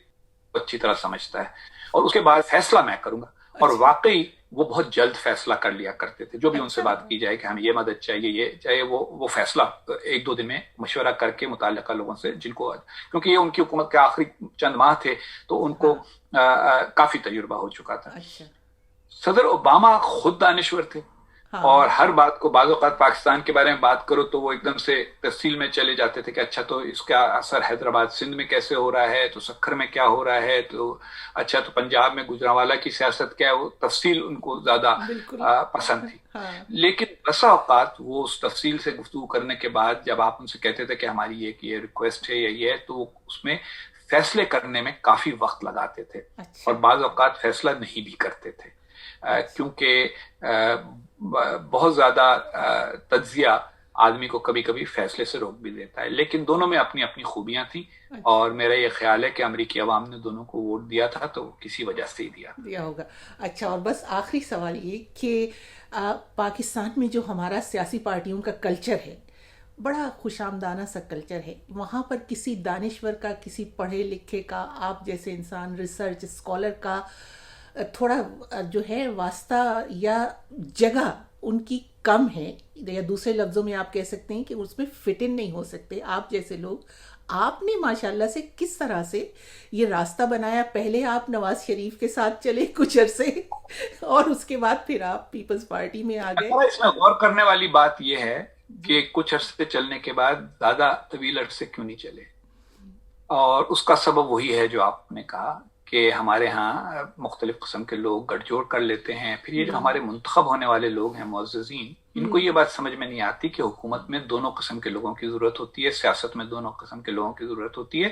اچھی طرح سمجھتا ہے، اور اس کے بعد فیصلہ میں کروں گا. اور واقعی وہ بہت جلد فیصلہ کر لیا کرتے تھے. جو بھی ان سے بات کی جائے کہ ہمیں یہ مدد چاہیے، یہ چاہیے، وہ فیصلہ ایک دو دن میں مشورہ کر کے متعلقہ لوگوں سے، جن کو، کیونکہ یہ ان کی حکومت کے آخری چند ماہ تھے تو ان کو کافی تجربہ ہو چکا تھا. صدر اوباما خود دانشور تھے، اور ہر بات کو، بعض اوقات پاکستان کے بارے میں بات کرو تو وہ ایک دم سے تفصیل میں چلے جاتے تھے کہ اچھا تو اس کا اثر حیدرآباد سندھ میں کیسے ہو رہا ہے، تو سکھر میں کیا ہو رہا ہے، تو اچھا تو پنجاب میں گوجرانوالا کی سیاست کیا ہے. وہ تفصیل ان کو زیادہ پسند تھی. لیکن بسا اوقات وہ اس تفصیل سے گفتگو کرنے کے بعد جب آپ ان سے کہتے تھے کہ ہماری یہ ریکویسٹ ہے یا یہ ہے، تو اس میں فیصلے کرنے میں کافی وقت لگاتے تھے، اور بعض اوقات فیصلہ نہیں بھی کرتے تھے، کیونکہ بہت زیادہ تجزیہ آدمی کو کبھی کبھی فیصلے سے روک بھی دیتا ہے. لیکن دونوں میں اپنی اپنی خوبیاں تھیں اور میرا یہ خیال ہے کہ امریکی عوام نے دونوں کو ووٹ دیا تھا تو کسی وجہ سے ہی دیا ہوگا. اچھا، اور بس آخری سوال یہ کہ پاکستان میں جو ہمارا سیاسی پارٹیوں کا کلچر ہے، بڑا خوش آمدانہ سا کلچر ہے، وہاں پر کسی دانشور کا، کسی پڑھے لکھے کا، آپ جیسے انسان ریسرچ اسکالر کا تھوڑا جو ہے واسطہ یا جگہ ان کی کم ہے، یا دوسرے لفظوں میں آپ کہہ سکتے ہیں کہ اس میں فٹ ان نہیں ہو سکتے. آپ جیسے لوگ، آپ نے ماشاءاللہ سے کس طرح سے یہ راستہ بنایا؟ پہلے آپ نواز شریف کے ساتھ چلے کچھ عرصے اور اس کے بعد پھر آپ پیپلز پارٹی میں آ گئے. اس میں غور کرنے والی بات یہ ہے کہ کچھ عرصے چلنے کے بعد زیادہ طویل عرصے کیوں نہیں چلے، اور اس کا سبب وہی ہے جو آپ نے کہا کہ ہمارے ہاں مختلف قسم کے لوگ گٹھ جوڑ کر لیتے ہیں. پھر یہ جو ہمارے منتخب ہونے والے لوگ ہیں معززین، ان کو یہ بات سمجھ میں نہیں آتی کہ حکومت میں دونوں قسم کے لوگوں کی ضرورت ہوتی ہے، سیاست میں دونوں قسم کے لوگوں کی ضرورت ہوتی ہے.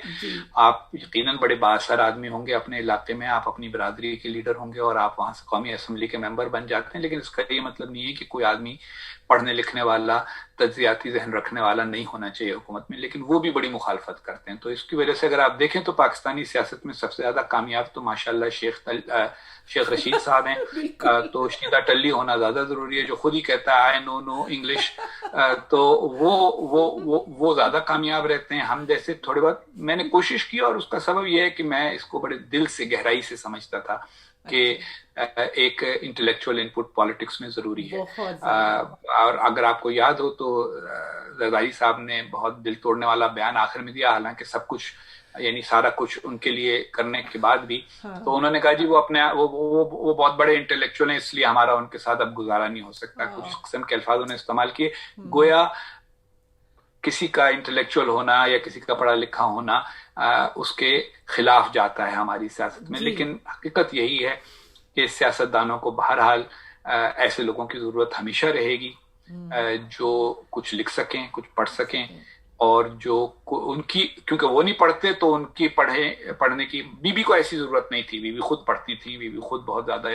آپ یقیناً بڑے بااثر آدمی ہوں گے اپنے علاقے میں، آپ اپنی برادری کے لیڈر ہوں گے اور آپ وہاں سے قومی اسمبلی کے ممبر بن جاتے ہیں، لیکن اس کا یہ مطلب نہیں ہے کہ کوئی آدمی پڑھنے لکھنے والا، تجزیاتی ذہن رکھنے والا نہیں ہونا چاہیے حکومت میں. لیکن وہ بھی بڑی مخالفت کرتے ہیں. تو اس کی وجہ سے اگر آپ دیکھیں تو پاکستانی سیاست میں سب سے زیادہ کامیاب تو ماشاءاللہ شیخ رشید صاحب ہیں. تو شیدہ ٹلی ہونا زیادہ ضروری ہے، جو خود ہی کہتا ہے آئی نو انگلش. تو وہ زیادہ کامیاب رہتے ہیں. ہم جیسے تھوڑے بہت میں نے کوشش کی، اور اس کا سبب یہ ہے کہ میں اس کو بڑے دل سے گہرائی سے سمجھتا تھا کہ ایک انٹلیکچوئل انپٹ پالیٹکس میں ضروری ہے. اور اگر آپ کو یاد ہو تو زرداری صاحب نے بہت دل توڑنے والا بیان آخر میں دیا، حالانکہ سب کچھ یعنی سارا کچھ ان کے لیے کرنے کے بعد بھی. تو انہوں نے کہا جی وہ بہت بڑے انٹلیکچوئل ہیں، اس لیے ہمارا ان کے ساتھ اب گزارا نہیں ہو سکتا. کچھ قسم کے الفاظ انہوں نے استعمال کیے، گویا کسی کا انٹلیکچوئل ہونا یا کسی کا پڑھا لکھا ہونا اس کے خلاف جاتا ہے ہماری سیاست میں. لیکن حقیقت یہی ہے کہ سیاستدانوں کو بہرحال ایسے لوگوں کی ضرورت ہمیشہ رہے گی جو کچھ لکھ سکیں، کچھ پڑھ سکیں، اور جو ان کی، کیونکہ وہ نہیں پڑھتے تو ان کی پڑھنے کی. بی بی کو ایسی ضرورت نہیں تھی، بی بی خود پڑھتی تھی، بی بی خود بہت زیادہ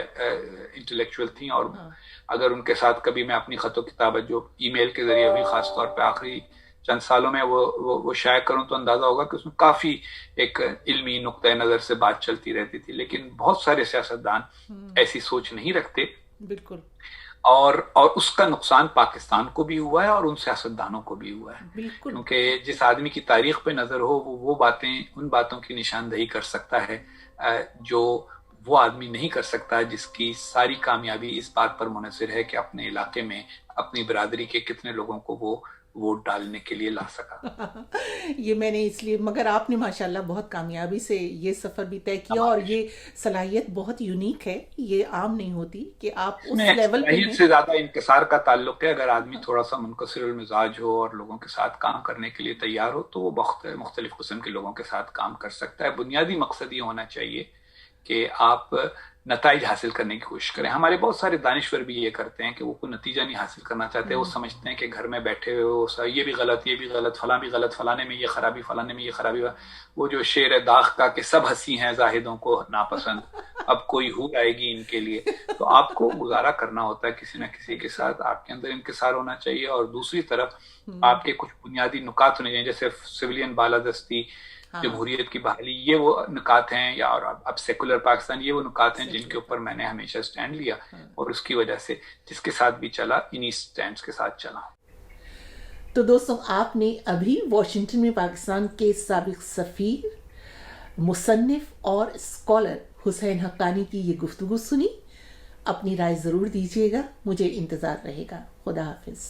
انٹلیکچوئل تھیں. اور اگر ان کے ساتھ کبھی میں اپنی خط و کتابت جو ای میل کے ذریعے ہوئی، خاص طور پہ آخری چند سالوں میں وہ شائع کروں تو اندازہ ہوگا کہ اس میں کافی ایک علمی نقطۂ نظر سے بات چلتی رہتی تھی. لیکن بہت سارے سیاستدان ایسی سوچ نہیں رکھتے. بالکل. اور اس کا نقصان پاکستان کو بھی ہوا ہے اور ان سیاستدانوں کو بھی ہوا ہے. بالکل. کیونکہ جس آدمی کی تاریخ پہ نظر ہو وہ باتیں، ان باتوں کی نشاندہی کر سکتا ہے جو وہ آدمی نہیں کر سکتا جس کی ساری کامیابی اس بات پر منحصر ہے کہ اپنے علاقے میں اپنی برادری کے کتنے لوگوں کو وہ ووٹ ڈالنے کے لیے لا سکا. یہ میں نے اس لیے، مگر آپ نے ماشاءاللہ بہت کامیابی سے یہ سفر بھی طے کیا، اور یہ صلاحیت بہت یونیک ہے، یہ عام نہیں ہوتی کہ آپ اس لیول پہ ہیں. سے زیادہ انکسار کا تعلق ہے. اگر آدمی تھوڑا سا منکسر المزاج ہو اور لوگوں کے ساتھ کام کرنے کے لیے تیار ہو تو وہ مختلف قسم کے لوگوں کے ساتھ کام کر سکتا ہے. بنیادی مقصد یہ ہونا چاہیے کہ آپ نتائج حاصل کرنے کی کوشش کریں. ہمارے بہت سارے دانشور بھی یہ کرتے ہیں کہ وہ کوئی نتیجہ نہیں حاصل کرنا چاہتے. وہ سمجھتے ہیں کہ گھر میں بیٹھے ہوئے یہ بھی غلط، یہ بھی غلط، فلاں بھی غلط، فلانے میں یہ خرابی، فلانے میں یہ خرابی. وہ جو شعر ہے داغ کا کہ سب ہنسی ہیں زاہدوں کو ناپسند، اب کوئی ہو آئے گی ان کے لیے. تو آپ کو گزارا کرنا ہوتا ہے کسی نہ کسی کے ساتھ. آپ کے اندر انکسار ہونا چاہیے، اور دوسری طرف آپ کے کچھ بنیادی نکات ہونے چاہیے، جیسے سویلین بالادستی، جمہوریت کی بحالی. یہ وہ نکات ہیں، یا اور اب سیکولر پاکستان، یہ وہ نکات ہیں جن کے اوپر میں نے ہمیشہ سٹینڈ لیا، اور اس کی وجہ سے جس کے ساتھ بھی چلا انہی سٹینڈز کے ساتھ چلا. تو دوستوں، آپ نے ابھی واشنگٹن میں پاکستان کے سابق سفیر، مصنف اور اسکالر حسین حقانی کی یہ گفتگو سنی. اپنی رائے ضرور دیجیے گا، مجھے انتظار رہے گا. خدا حافظ.